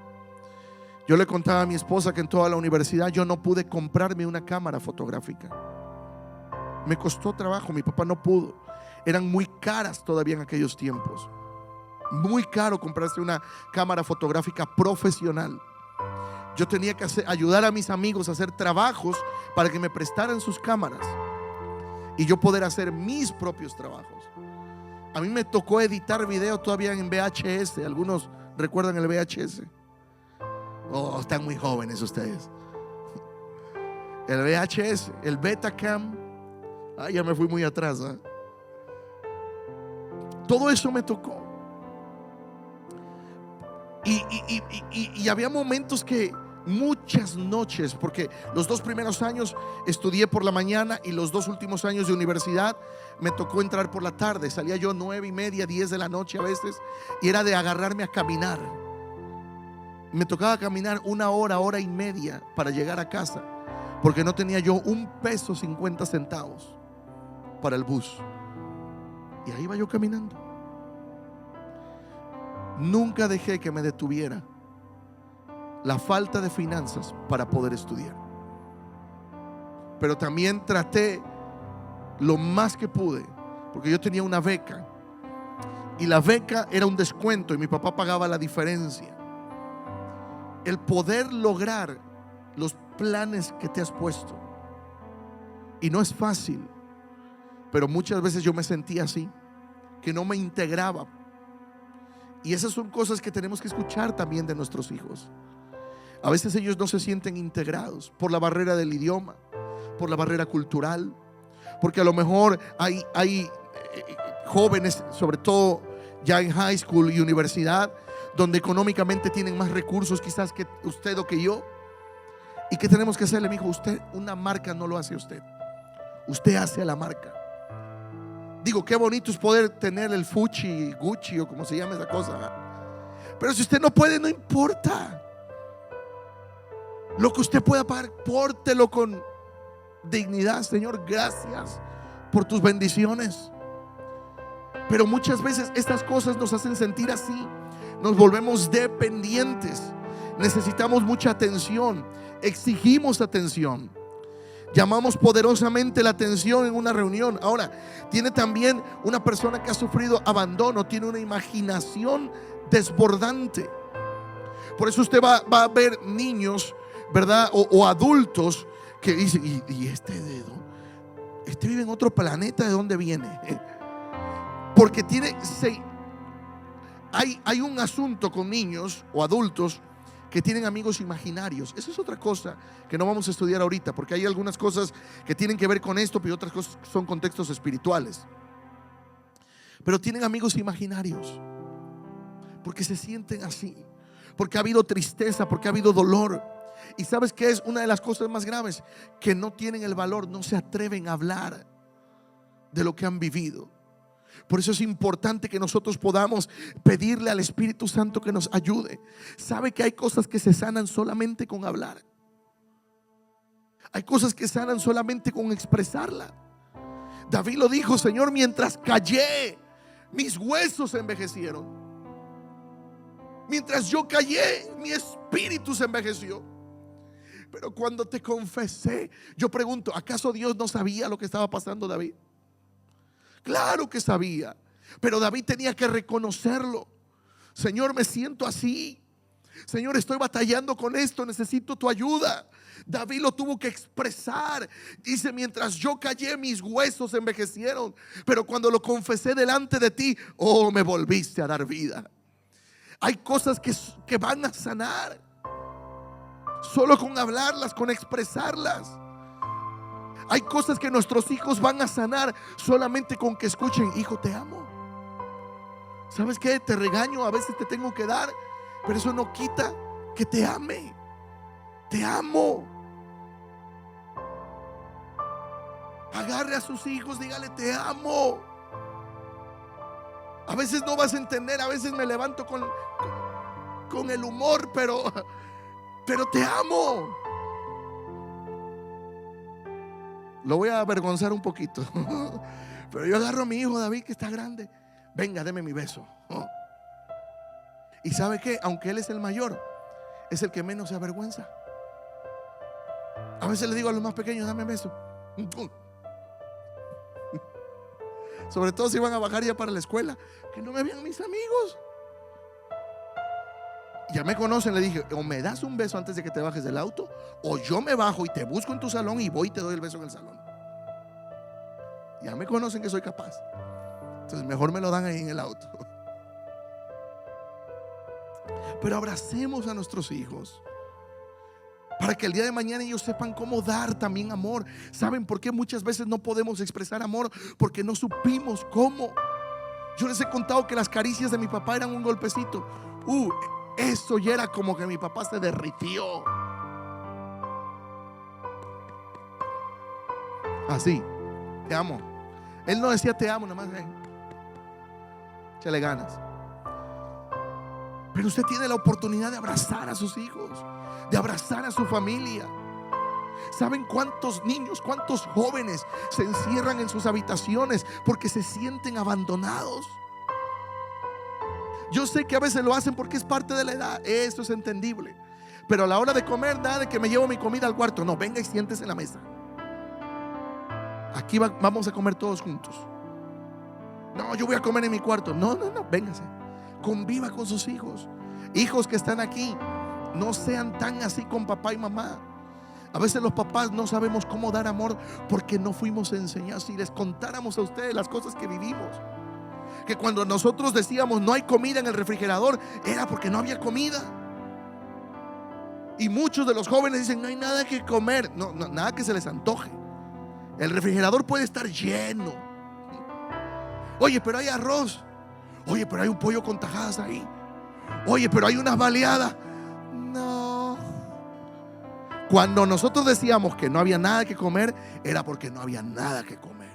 Yo le contaba a mi esposa que en toda la universidad yo no pude comprarme una cámara fotográfica. Me costó trabajo, mi papá no pudo. Eran muy caras todavía en aquellos tiempos. Muy caro comprarse una cámara fotográfica profesional. Yo tenía que ayudar a mis amigos a hacer trabajos para que me prestaran sus cámaras y yo poder hacer mis propios trabajos. A mí me tocó editar video todavía en VHS. ¿Algunos recuerdan el VHS? Oh, están muy jóvenes ustedes. El VHS, el Betacam. Ya me fui muy atrás, ¿eh? Todo eso me tocó. Y había momentos que muchas noches, porque los 2 primeros años estudié por la mañana y los 2 últimos años de universidad me tocó entrar por la tarde. Salía yo 9:30, 10 de la noche a veces, y era de agarrarme a caminar. Me tocaba caminar 1 hora, hora y media para llegar a casa, porque no tenía yo $1.50 para el bus. Y ahí iba yo caminando. Nunca dejé que me detuviera la falta de finanzas para poder estudiar. Pero también traté lo más que pude, porque yo tenía una beca y la beca era un descuento y mi papá pagaba la diferencia. El poder lograr los planes que te has puesto, y no es fácil, pero muchas veces yo me sentía así, que no me integraba. Y esas son cosas que tenemos que escuchar también de nuestros hijos. A veces ellos no se sienten integrados por la barrera del idioma, por la barrera cultural, porque a lo mejor hay jóvenes, sobre todo ya en high school y universidad, donde económicamente tienen más recursos quizás que usted o que yo. ¿Y qué tenemos que hacerle? Me dijo, usted una marca no lo hace usted, usted hace a la marca. Digo, qué bonito es poder tener el Fuchi, Gucci o como se llama esa cosa, pero si usted no puede, no importa. Lo que usted pueda pagar, pórtelo con dignidad. Señor, gracias por tus bendiciones. Pero muchas veces estas cosas nos hacen sentir así. Nos volvemos dependientes. Necesitamos mucha atención. Exigimos atención. Llamamos poderosamente la atención en una reunión. Ahora, tiene también una persona que ha sufrido abandono, tiene una imaginación desbordante. Por eso usted va a ver niños, ¿verdad? O adultos que dicen, ¿y este dedo? Este vive en otro planeta, ¿de dónde viene? Porque hay un asunto con niños o adultos que tienen amigos imaginarios. Esa es otra cosa que no vamos a estudiar ahorita, porque hay algunas cosas que tienen que ver con esto, pero otras cosas son contextos espirituales. Pero tienen amigos imaginarios porque se sienten así, porque ha habido tristeza, porque ha habido dolor. Y ¿sabes qué es una de las cosas más graves? Que no tienen el valor, no se atreven a hablar de lo que han vivido. Por eso es importante que nosotros podamos pedirle al Espíritu Santo que nos ayude. ¿Sabe que hay cosas que se sanan solamente con hablar? Hay cosas que sanan solamente con expresarla. David lo dijo, Señor, mientras callé, mis huesos se envejecieron. Mientras yo callé, mi espíritu se envejeció. Pero cuando te confesé, yo pregunto, ¿acaso Dios no sabía lo que estaba pasando, David? Claro que sabía, pero David tenía que reconocerlo. Señor, me siento así, Señor, estoy batallando con esto, necesito tu ayuda. David lo tuvo que expresar. Dice: mientras yo callé, mis huesos envejecieron, pero cuando lo confesé delante de ti, oh, me volviste a dar vida. Hay cosas que van a sanar solo con hablarlas, con expresarlas. Hay cosas que nuestros hijos van a sanar solamente con que escuchen: hijo, te amo. ¿Sabes qué? Te regaño, a veces te tengo que dar, pero eso no quita que te ame. Te amo. Agarre a sus hijos, dígale: te amo. A veces no vas a entender, a veces me levanto con el humor, pero te amo. Lo voy a avergonzar un poquito, pero yo agarro a mi hijo David, que está grande. Venga, deme mi beso. Y ¿sabe qué? Aunque él es el mayor, es el que menos se avergüenza. A veces le digo a los más pequeños: dame beso. Sobre todo si van a bajar ya para la escuela, que no me vean mis amigos. Ya me conocen, le dije: o me das un beso antes de que te bajes del auto, o yo me bajo y te busco en tu salón y voy y te doy el beso en el salón. Ya me conocen que soy capaz. Entonces mejor me lo dan ahí en el auto. Pero abracemos a nuestros hijos para que el día de mañana ellos sepan cómo dar también amor. ¿Saben por qué muchas veces no podemos expresar amor? Porque no supimos cómo. Yo les he contado que las caricias de mi papá eran un golpecito. Eso ya era como que mi papá se derritió. Así: te amo. Él no decía te amo, nada más échale ganas. Pero usted tiene la oportunidad de abrazar a sus hijos, de abrazar a su familia. ¿Saben cuántos niños, cuántos jóvenes se encierran en sus habitaciones porque se sienten abandonados? Yo sé que a veces lo hacen porque es parte de la edad, eso es entendible. Pero a la hora de comer, nada de que me llevo mi comida al cuarto. No, venga y siéntese en la mesa. Aquí vamos a comer todos juntos. No, yo voy a comer en mi cuarto. No, véngase. Conviva con sus hijos. Hijos que están aquí, no sean tan así con papá y mamá. A veces los papás no sabemos cómo dar amor porque no fuimos enseñados. Si les contáramos a ustedes las cosas que vivimos, que cuando nosotros decíamos no hay comida en el refrigerador, era porque no había comida. Y muchos de los jóvenes dicen: no hay nada que comer. No, nada que se les antoje. El refrigerador puede estar lleno. Oye, pero hay arroz. Oye, pero hay un pollo con tajadas ahí. Oye, pero hay unas baleadas. No. Cuando nosotros decíamos que no había nada que comer, era porque no había nada que comer.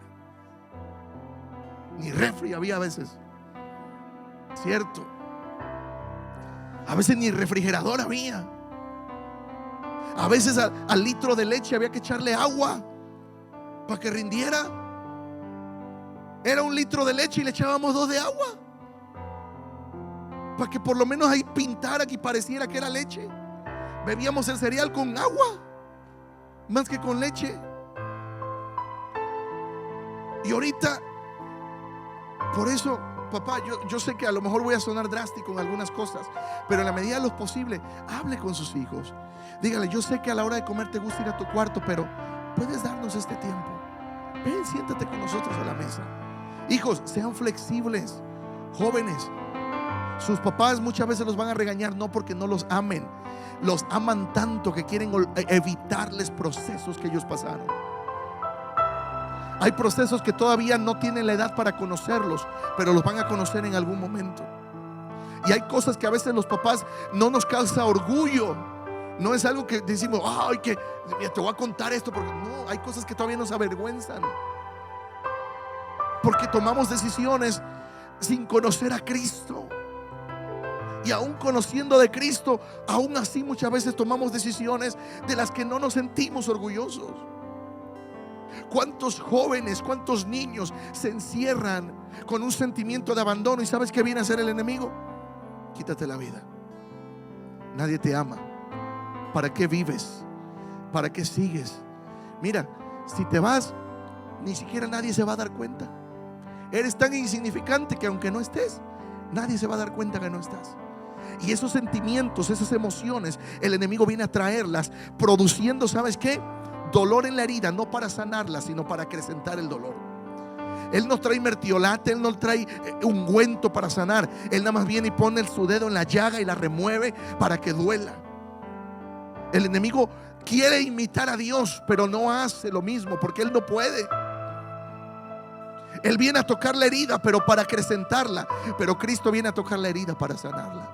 Ni refri había a veces. Cierto. A veces ni refrigerador había. A veces al litro de leche había que echarle agua para que rindiera. Era 1 litro de leche y le echábamos 2 de agua para que por lo menos ahí pintara, que pareciera que era leche. Bebíamos el cereal con agua más que con leche. Y ahorita, por eso, papá, yo sé que a lo mejor voy a sonar drástico en algunas cosas, pero en la medida de lo posible, hable con sus hijos. Dígale: yo sé que a la hora de comer te gusta ir a tu cuarto, pero puedes darnos este tiempo. Ven, siéntate con nosotros a la mesa. Hijos, sean flexibles. Jóvenes, sus papás muchas veces los van a regañar, no porque no los amen. Los aman tanto que quieren evitarles procesos que ellos pasaron. Hay procesos que todavía no tienen la edad para conocerlos, pero los van a conocer en algún momento. Y hay cosas que a veces los papás no nos causa orgullo. No es algo que decimos: ay, que te voy a contar esto, porque no, hay cosas que todavía nos avergüenzan, porque tomamos decisiones sin conocer a Cristo. Y aún conociendo de Cristo, aún así muchas veces tomamos decisiones de las que no nos sentimos orgullosos. ¿Cuántos jóvenes, cuántos niños se encierran con un sentimiento de abandono? ¿Y sabes qué viene a hacer el enemigo? Quítate la vida. Nadie te ama. ¿Para qué vives? ¿Para qué sigues? Mira, si te vas, ni siquiera nadie se va a dar cuenta. Eres tan insignificante que aunque no estés, nadie se va a dar cuenta que no estás. Y esos sentimientos, esas emociones, el enemigo viene a traerlas, produciendo, ¿sabes qué? Dolor en la herida, no para sanarla, sino para acrecentar el dolor. Él no trae mertiolate, Él no trae ungüento para sanar. Él nada más viene y pone su dedo en la llaga y la remueve para que duela. El enemigo quiere imitar a Dios, pero no hace lo mismo porque Él no puede. Él viene a tocar la herida, pero para acrecentarla. Pero Cristo viene a tocar la herida para sanarla.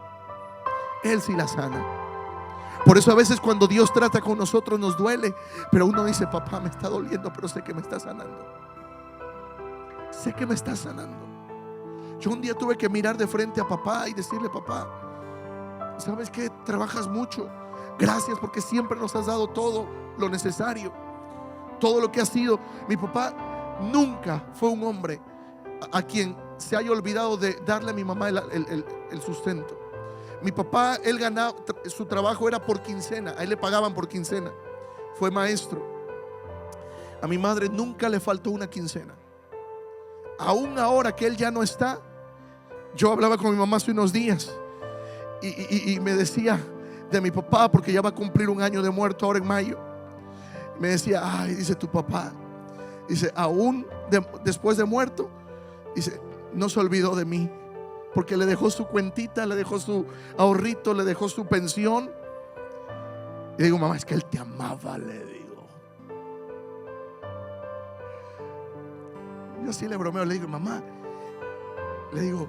Él sí la sana. Por eso a veces cuando Dios trata con nosotros nos duele, pero uno dice: papá, me está doliendo, pero sé que me está sanando. Sé que me está sanando. Yo un día tuve que mirar de frente a papá y decirle: papá, ¿sabes qué? Trabajas mucho. Gracias porque siempre nos has dado todo lo necesario, todo lo que ha sido. Mi papá nunca fue un hombre a quien se haya olvidado de darle a mi mamá el sustento. Mi papá, él ganaba, su trabajo era por quincena, a él le pagaban por quincena. Fue maestro. A mi madre nunca le faltó una quincena. Aún ahora que él ya no está, yo hablaba con mi mamá hace unos días y me decía de mi papá, porque ya va a cumplir un año de muerto ahora en mayo. Me decía: ay, dice tu papá, dice, aún después de muerto, dice, no se olvidó de mí, porque le dejó su cuentita, le dejó su ahorrito, le dejó su pensión. Y digo: mamá, es que él te amaba, le digo. Yo así le bromeo, le digo: mamá, le digo,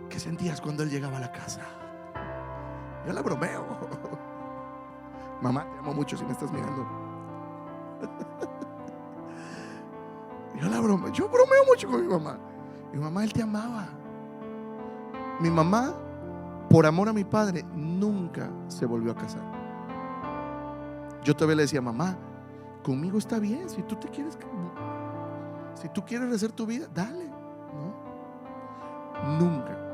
¿qué sentías cuando él llegaba a la casa? Yo la bromeo. Mamá, te amo mucho si me estás mirando. Yo bromeo mucho con mi mamá. Mi mamá, él te amaba. Mi mamá, por amor a mi padre, nunca se volvió a casar. Yo todavía le decía: mamá, conmigo está bien. Si tú quieres hacer tu vida, dale. No, nunca.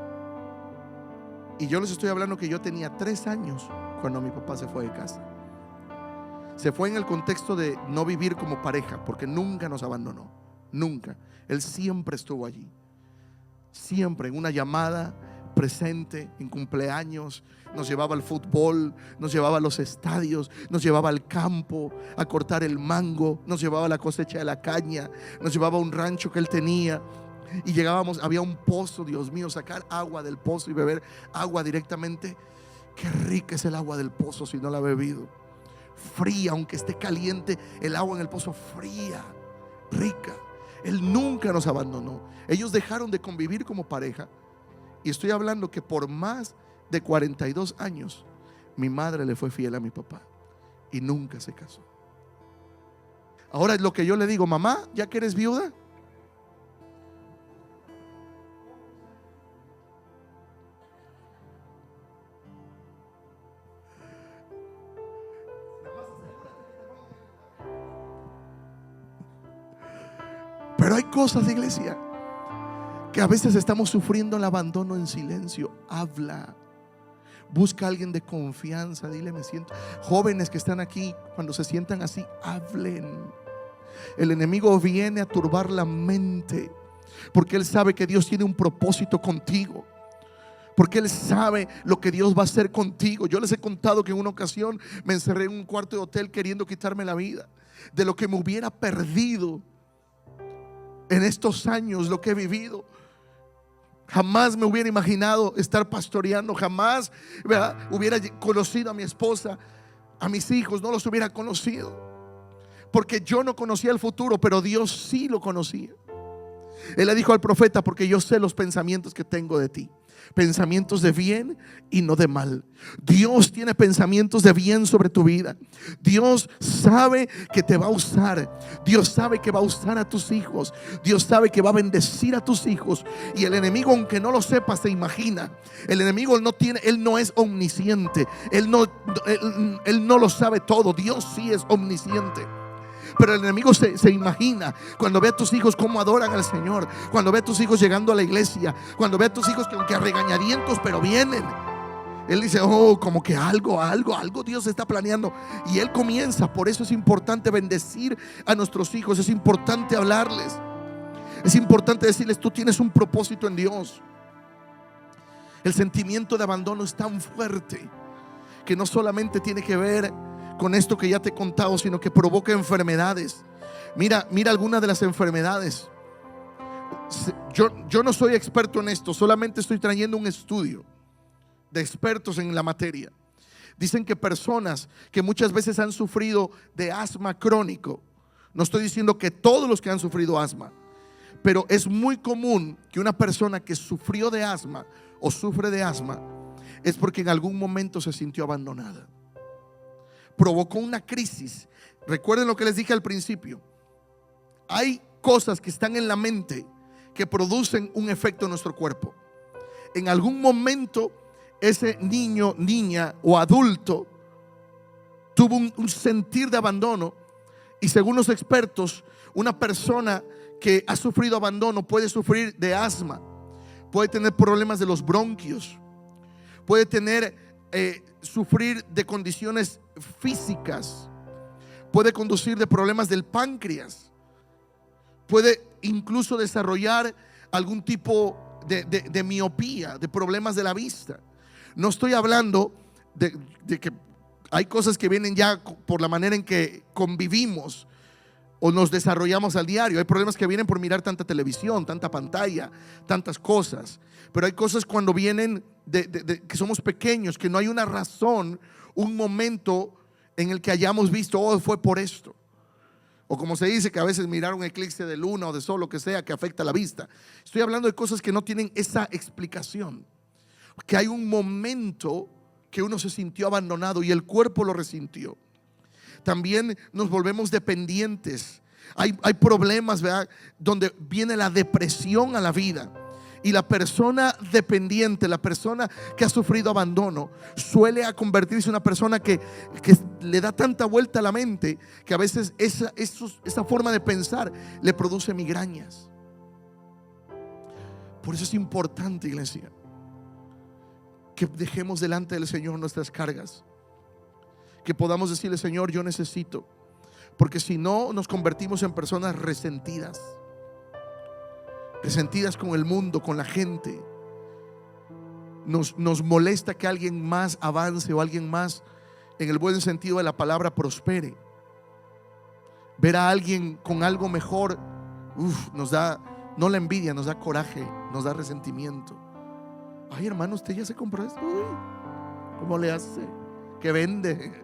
Y yo les estoy hablando que yo tenía 3 años cuando mi papá se fue de casa. Se fue en el contexto de no vivir como pareja, porque nunca nos abandonó. Nunca. Él siempre estuvo allí. Siempre en una llamada, presente, en cumpleaños. Nos llevaba al fútbol, nos llevaba a los estadios, nos llevaba al campo a cortar el mango, nos llevaba a la cosecha de la caña, nos llevaba a un rancho que él tenía. Y llegábamos, había un pozo, Dios mío, sacar agua del pozo y beber agua directamente. Qué rica es el agua del pozo si no la ha bebido. Fría, aunque esté caliente, el agua en el pozo fría, rica. Él nunca nos abandonó. Ellos dejaron de convivir como pareja. Y estoy hablando que por más de 42 años mi madre le fue fiel a mi papá y nunca se casó. Ahora es lo que yo le digo: mamá, ya que eres viuda, pero hay cosas, iglesia, que a veces estamos sufriendo el abandono en silencio. Habla, busca a alguien de confianza, dile: me siento. Jóvenes que están aquí, cuando se sientan así, hablen. El enemigo viene a turbar la mente, porque él sabe que Dios tiene un propósito contigo, porque él sabe lo que Dios va a hacer contigo. Yo les he contado que en una ocasión me encerré en un cuarto de hotel queriendo quitarme la vida, de lo que me hubiera perdido en estos años, lo que he vivido. Jamás me hubiera imaginado estar pastoreando. Jamás, ¿verdad?, hubiera conocido a mi esposa, a mis hijos. No los hubiera conocido, porque yo no conocía el futuro, pero Dios sí lo conocía. Él le dijo al profeta: porque yo sé los pensamientos que tengo de ti, pensamientos de bien y no de mal. Dios tiene pensamientos de bien sobre tu vida. Dios sabe que te va a usar. Dios sabe que va a usar a tus hijos. Dios sabe que va a bendecir a tus hijos. Y el enemigo, aunque no lo sepa, se imagina. El enemigo él no es omnisciente. Él no lo sabe todo. Dios sí es omnisciente. Pero el enemigo se imagina cuando ve a tus hijos cómo adoran al Señor, cuando ve a tus hijos llegando a la iglesia, cuando ve a tus hijos que aunque a regañadientos, pero vienen. Él dice: oh, como que algo Dios está planeando. Y él comienza. Por eso es importante bendecir a nuestros hijos. Es importante hablarles. Es importante decirles: tú tienes un propósito en Dios. El sentimiento de abandono es tan fuerte que no solamente tiene que ver con esto que ya te he contado, sino que provoca enfermedades. Mira algunas de las enfermedades. Yo no soy experto en esto, solamente estoy trayendo un estudio de expertos en la materia. Dicen que personas que muchas veces han sufrido de asma crónico, no estoy diciendo que todos los que han sufrido asma, pero es muy común que una persona que sufrió de asma o sufre de asma es porque en algún momento se sintió abandonada, provocó una crisis. Recuerden lo que les dije al principio: hay cosas que están en la mente que producen un efecto en nuestro cuerpo. En algún momento ese niño, niña o adulto tuvo un sentir de abandono, y según los expertos, una persona que ha sufrido abandono puede sufrir de asma, puede tener problemas de los bronquios, puede sufrir de condiciones físicas, puede conducir de problemas del páncreas, puede incluso desarrollar algún tipo de miopía, de problemas de la vista. No estoy hablando de que hay cosas que vienen ya por la manera en que convivimos o nos desarrollamos al diario. Hay problemas que vienen por mirar tanta televisión, tanta pantalla, tantas cosas. Pero hay cosas cuando vienen de que somos pequeños, que no hay una razón, un momento en el que hayamos visto, oh, fue por esto. O como se dice, que a veces mirar un eclipse de luna o de sol, lo que sea, que afecta la vista. Estoy hablando de cosas que no tienen esa explicación. Que hay un momento que uno se sintió abandonado y el cuerpo lo resintió. También nos volvemos dependientes. Hay problemas, ¿verdad?, donde viene la depresión a la vida. Y la persona dependiente, la persona que ha sufrido abandono, suele a convertirse en una persona que le da tanta vuelta a la mente que a veces esa forma de pensar le produce migrañas. Por eso es importante, iglesia, que dejemos delante del Señor nuestras cargas, que podamos decirle: Señor, yo necesito. Porque si no, nos convertimos en personas resentidas con el mundo, con la gente. Nos molesta que alguien más avance o alguien más, en el buen sentido de la palabra, prospere. Ver a alguien con algo mejor, nos da, no la envidia, nos da coraje, nos da resentimiento. Ay, hermano, usted ya se compró esto. Uy, ¿cómo le hace? Que vende.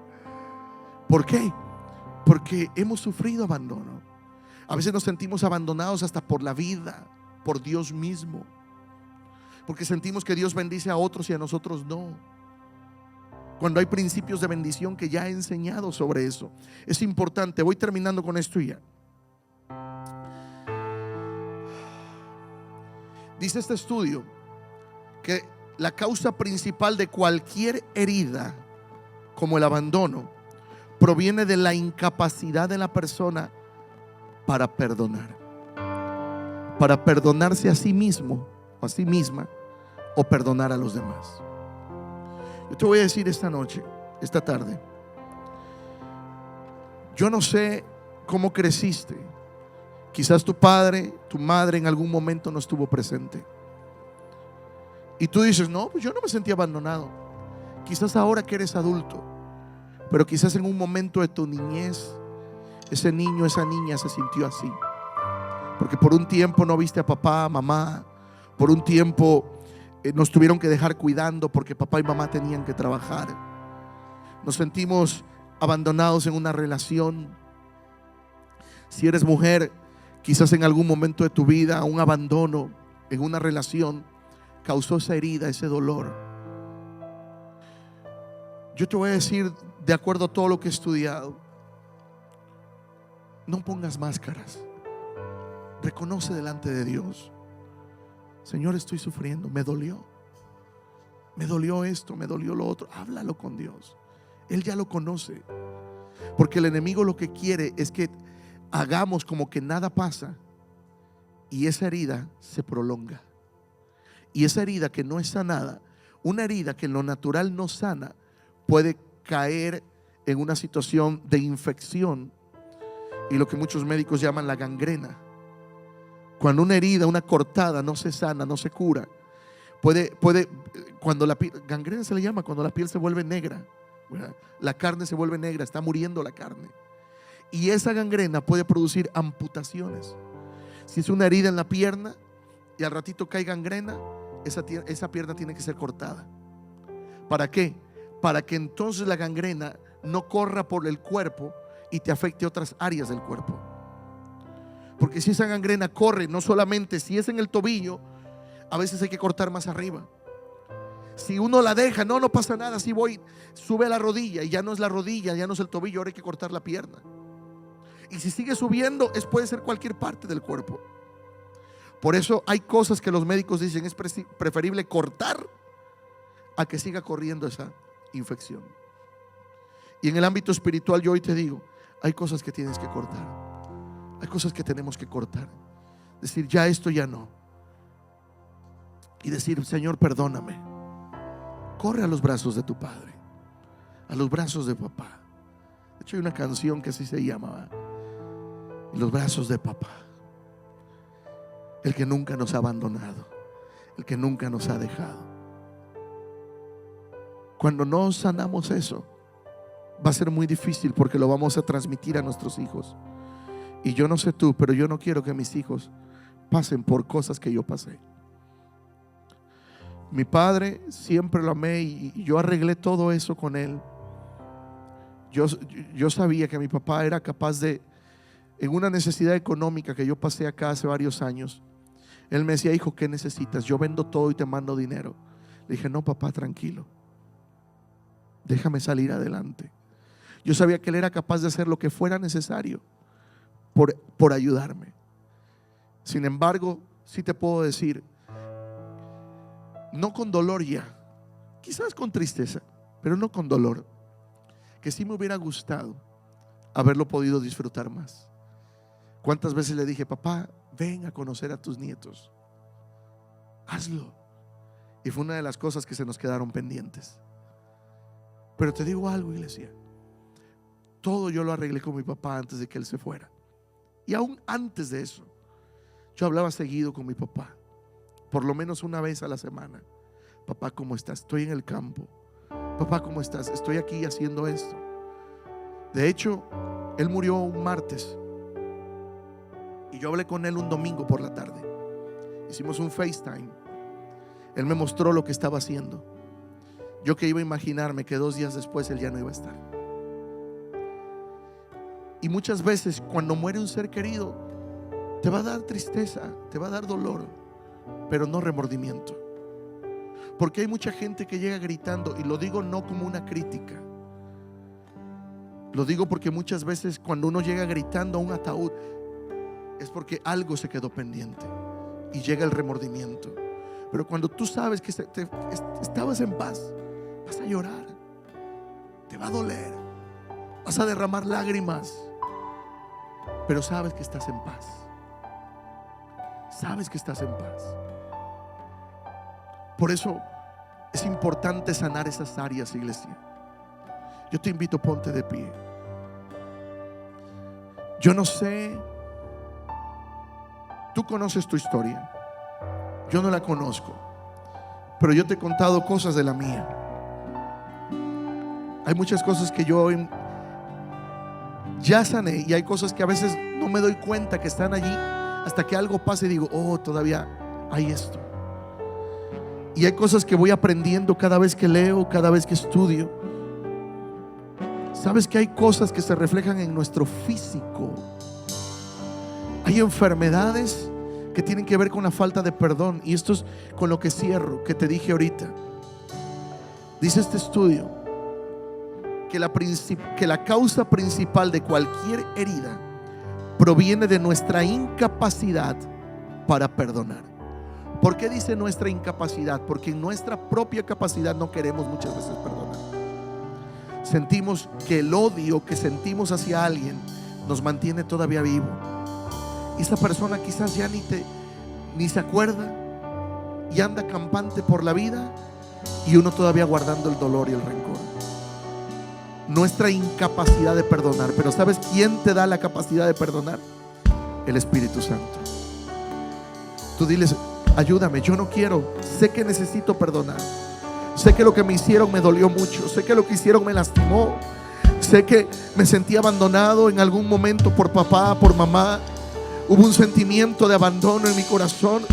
¿Por qué? Porque hemos sufrido abandono. A veces nos sentimos abandonados hasta por la vida, por Dios mismo, porque sentimos que Dios bendice a otros y a nosotros no, cuando hay principios de bendición que ya he enseñado sobre eso. Es importante. Voy terminando con esto ya. Dice este estudio que la causa principal de cualquier herida, como el abandono, proviene de la incapacidad de la persona para perdonar, para perdonarse a sí mismo o a sí misma, o perdonar a los demás. Yo te voy a decir esta noche, esta tarde, yo no sé cómo creciste. Quizás tu padre, tu madre en algún momento no estuvo presente y tú dices: no, pues yo no me sentí abandonado. Quizás ahora que eres adulto, pero quizás en un momento de tu niñez, ese niño, esa niña se sintió así, porque por un tiempo no viste a papá, mamá. Por un tiempo nos tuvieron que dejar cuidando porque papá y mamá tenían que trabajar. Nos sentimos abandonados en una relación. Si eres mujer, quizás en algún momento de tu vida un abandono en una relación causó esa herida, ese dolor. Yo te voy a decir, de acuerdo a todo lo que he estudiado, no pongas máscaras. Reconoce delante de Dios: Señor, estoy sufriendo, me dolió esto, me dolió lo otro. Háblalo con Dios. Él ya lo conoce. Porque el enemigo lo que quiere es que hagamos como que nada pasa y esa herida se prolonga. Y esa herida que no es sanada, una herida que en lo natural no sana, puede caer en una situación de infección y lo que muchos médicos llaman la gangrena. Cuando una herida, una cortada no se sana, no se cura, Cuando gangrena se le llama cuando la piel se vuelve negra, ¿verdad? La carne se vuelve negra, está muriendo la carne. Y esa gangrena puede producir amputaciones. Si es una herida en la pierna y al ratito cae gangrena, esa pierna tiene que ser cortada. ¿Para qué? Para que entonces la gangrena no corra por el cuerpo y te afecte otras áreas del cuerpo. Porque si esa gangrena corre, no solamente si es en el tobillo, a veces hay que cortar más arriba. Si uno la deja, no pasa nada. Si sube a la rodilla y ya no es la rodilla, ya no es el tobillo, ahora hay que cortar la pierna. Y si sigue subiendo, puede ser cualquier parte del cuerpo. Por eso hay cosas que los médicos dicen es preferible cortar a que siga corriendo esa infección. Y en el ámbito espiritual yo hoy te digo, hay cosas que tienes que cortar. Hay cosas que tenemos que cortar. Decir, ya esto ya no. Y decir, Señor, perdóname. Corre a los brazos de tu Padre, a los brazos de papá. De hecho hay una canción que así se llama, en los brazos de papá. El que nunca nos ha abandonado, el que nunca nos ha dejado. Cuando no sanamos eso, va a ser muy difícil porque lo vamos a transmitir a nuestros hijos. Y yo no sé tú, pero yo no quiero que mis hijos pasen por cosas que yo pasé. Mi padre siempre lo amé y yo arreglé todo eso con él. Yo sabía que mi papá era capaz de, en una necesidad económica que yo pasé acá hace varios años, él me decía, hijo, ¿qué necesitas? Yo vendo todo y te mando dinero. Le dije, no, papá, tranquilo, déjame salir adelante. Yo sabía que él era capaz de hacer lo que fuera necesario por ayudarme. Sin embargo, sí te puedo decir, no con dolor ya, quizás con tristeza, pero no con dolor, que sí me hubiera gustado haberlo podido disfrutar más. ¿Cuántas veces le dije, papá, ven a conocer a tus nietos? Hazlo. Y fue una de las cosas que se nos quedaron pendientes. Pero te digo algo, iglesia, todo yo lo arreglé con mi papá antes de que él se fuera. Y aún antes de eso, yo hablaba seguido con mi papá, por lo menos una vez a la semana. Papá, ¿cómo estás? Estoy en el campo. Papá, ¿cómo estás? Estoy aquí haciendo esto. De hecho, él murió un martes y yo hablé con él un domingo por la tarde. Hicimos un FaceTime. Él me mostró lo que estaba haciendo. Yo que iba a imaginarme que 2 días después él ya no iba a estar. Y muchas veces cuando muere un ser querido, te va a dar tristeza, te va a dar dolor, pero no remordimiento. Porque hay mucha gente que llega gritando, y lo digo no como una crítica, lo digo porque muchas veces cuando uno llega gritando a un ataúd es porque algo se quedó pendiente y llega el remordimiento. Pero cuando tú sabes que estabas en paz, vas a llorar, te va a doler, vas a derramar lágrimas, pero sabes que estás en paz. Sabes que estás en paz. Por eso es importante sanar esas áreas, iglesia. Yo te invito, ponte de pie. Yo no sé, tú conoces tu historia, yo no la conozco, pero yo te he contado cosas de la mía. Hay muchas cosas que yo ya sané, y hay cosas que a veces no me doy cuenta que están allí hasta que algo pase y digo, oh, todavía hay esto. Y hay cosas que voy aprendiendo cada vez que leo, cada vez que estudio. Sabes que hay cosas que se reflejan en nuestro físico. Hay enfermedades que tienen que ver con la falta de perdón. Y esto es con lo que cierro, que te dije ahorita. Dice este estudio que la causa principal de cualquier herida proviene de nuestra incapacidad para perdonar. ¿Por qué dice nuestra incapacidad? Porque en nuestra propia capacidad no queremos muchas veces perdonar. Sentimos que el odio que sentimos hacia alguien nos mantiene todavía vivo. Y esa persona quizás ya ni se acuerda y anda campante por la vida, y uno todavía guardando el dolor y el rencor. Nuestra incapacidad de perdonar. Pero ¿sabes quién te da la capacidad de perdonar? El Espíritu Santo. Tú diles, ayúdame, yo no quiero, sé que necesito perdonar. Sé que lo que me hicieron me dolió mucho. Sé que lo que hicieron me lastimó. Sé que me sentí abandonado en algún momento por papá, por mamá. Hubo un sentimiento de abandono en mi corazón.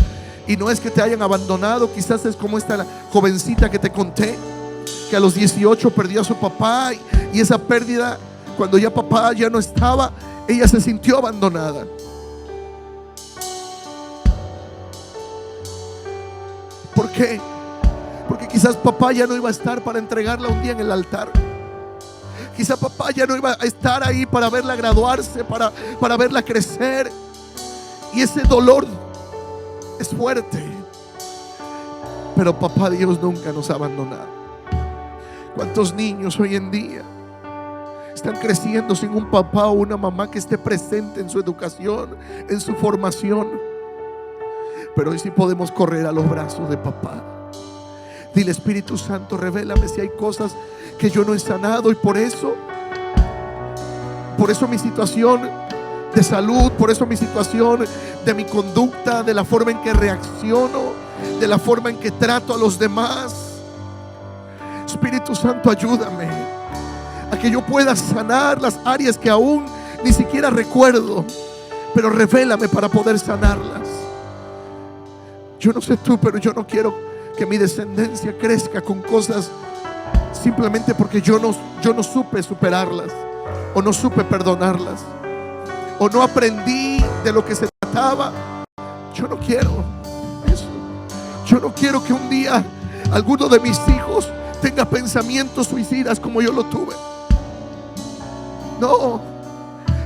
Y no es que te hayan abandonado. Quizás es como esta jovencita que te conté, que a los 18 perdió a su papá. Y esa pérdida, cuando ya papá ya no estaba, ella se sintió abandonada. ¿Por qué? Porque quizás papá ya no iba a estar para entregarla un día en el altar. Quizás papá ya no iba a estar ahí para verla graduarse, para verla crecer. Y ese dolor es fuerte. Pero papá Dios nunca nos ha abandonado. ¿Cuántos niños hoy en día están creciendo sin un papá o una mamá que esté presente en su educación, en su formación? Pero hoy sí podemos correr a los brazos de papá. Dile: Espíritu Santo, revélame si hay cosas que yo no he sanado. Y por eso mi situación de salud, por eso mi situación de mi conducta, de la forma en que reacciono, de la forma en que trato a los demás. Espíritu Santo, ayúdame a que yo pueda sanar las áreas que aún ni siquiera recuerdo, pero revélame para poder sanarlas. Yo no sé tú, pero yo no quiero que mi descendencia crezca con cosas simplemente porque yo no supe superarlas, o no supe perdonarlas, o no aprendí de lo que se trataba. Yo no quiero eso. Yo no quiero que un día alguno de mis hijos tenga pensamientos suicidas como yo lo tuve. No,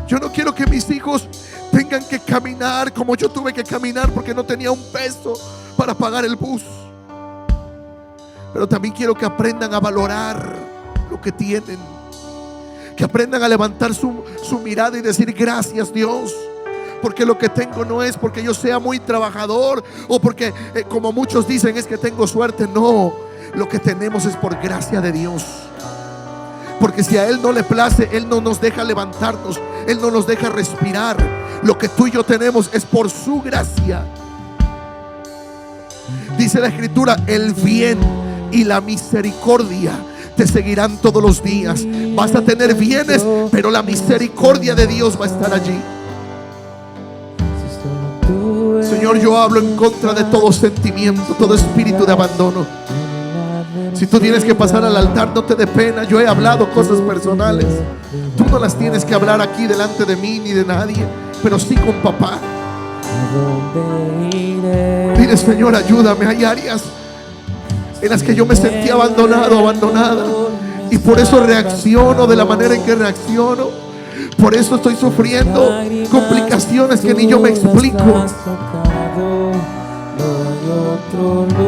yo no quiero que mis hijos tengan que caminar como yo tuve que caminar porque no tenía un peso para pagar el bus. Pero también quiero que aprendan a valorar lo que tienen, que aprendan a levantar su mirada y decir: gracias Dios, porque lo que tengo no es porque yo sea muy trabajador o porque como muchos dicen es que tengo suerte. No, lo que tenemos es por gracia de Dios. Porque si a Él no le place, Él no nos deja levantarnos, Él no nos deja respirar. Lo que tú y yo tenemos es por su gracia. Dice la Escritura: el bien y la misericordia te seguirán todos los días. Vas a tener bienes, pero la misericordia de Dios va a estar allí. Señor, yo hablo en contra de todo sentimiento, todo espíritu de abandono. Si tú tienes que pasar al altar, no te dé pena. Yo he hablado cosas personales. Tú no las tienes que hablar aquí delante de mí ni de nadie, pero sí con papá. Dile: Señor, ayúdame. Hay áreas en las que yo me sentí abandonado, abandonada, y por eso reacciono de la manera en que reacciono. Por eso estoy sufriendo complicaciones que ni yo me explico.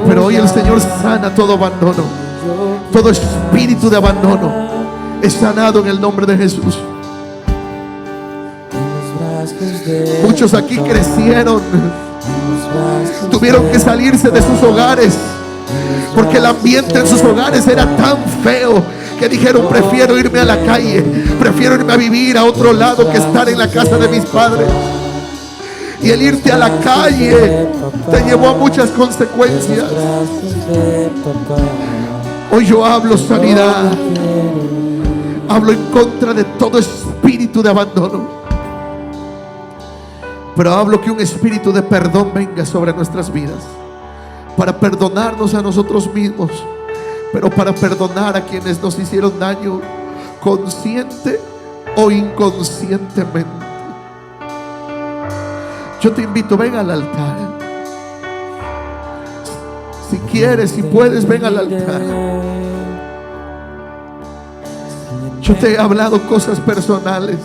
Pero hoy el Señor sana todo abandono. Todo espíritu de abandono es sanado en el nombre de Jesús. Muchos aquí crecieron, tuvieron que salirse de sus hogares porque el ambiente en sus hogares era tan feo que dijeron: prefiero irme a la calle, prefiero irme a vivir a otro lado que estar en la casa de mis padres. Y el irte a la calle te llevó a muchas consecuencias. Hoy yo hablo sanidad, hablo en contra de todo espíritu de abandono, pero hablo que un espíritu de perdón venga sobre nuestras vidas, para perdonarnos a nosotros mismos, pero para perdonar a quienes nos hicieron daño, consciente o inconscientemente. Yo te invito: ven al altar. Si quieres, si puedes, ven al altar. Yo te he hablado cosas personales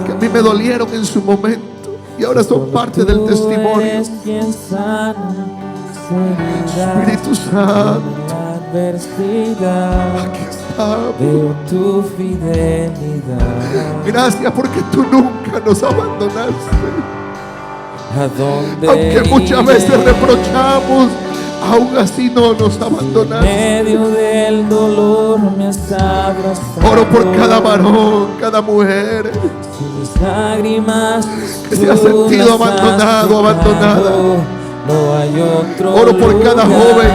que a mí me dolieron en su momento y ahora son parte del testimonio. Espíritu Santo, aquí estamos. Tu fidelidad. Gracias porque tú nunca nos abandonaste. Aunque muchas veces reprochamos, aún así no nos abandonaste. En medio del dolor me has abrazado. Oro por cada varón, cada mujer Si mis lágrimas que se ha tú sentido las has abandonado, secado, abandonada. no hay otro Oro por cada lugar joven,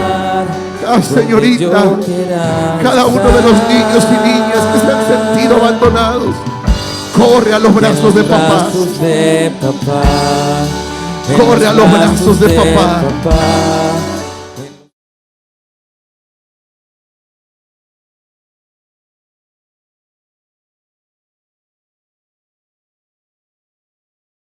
cada donde señorita, yo quiera cada uno de los niños y niñas que se han sentido abandonados. Corre a los brazos de papá. brazos de papá. Corre a los brazos de papá.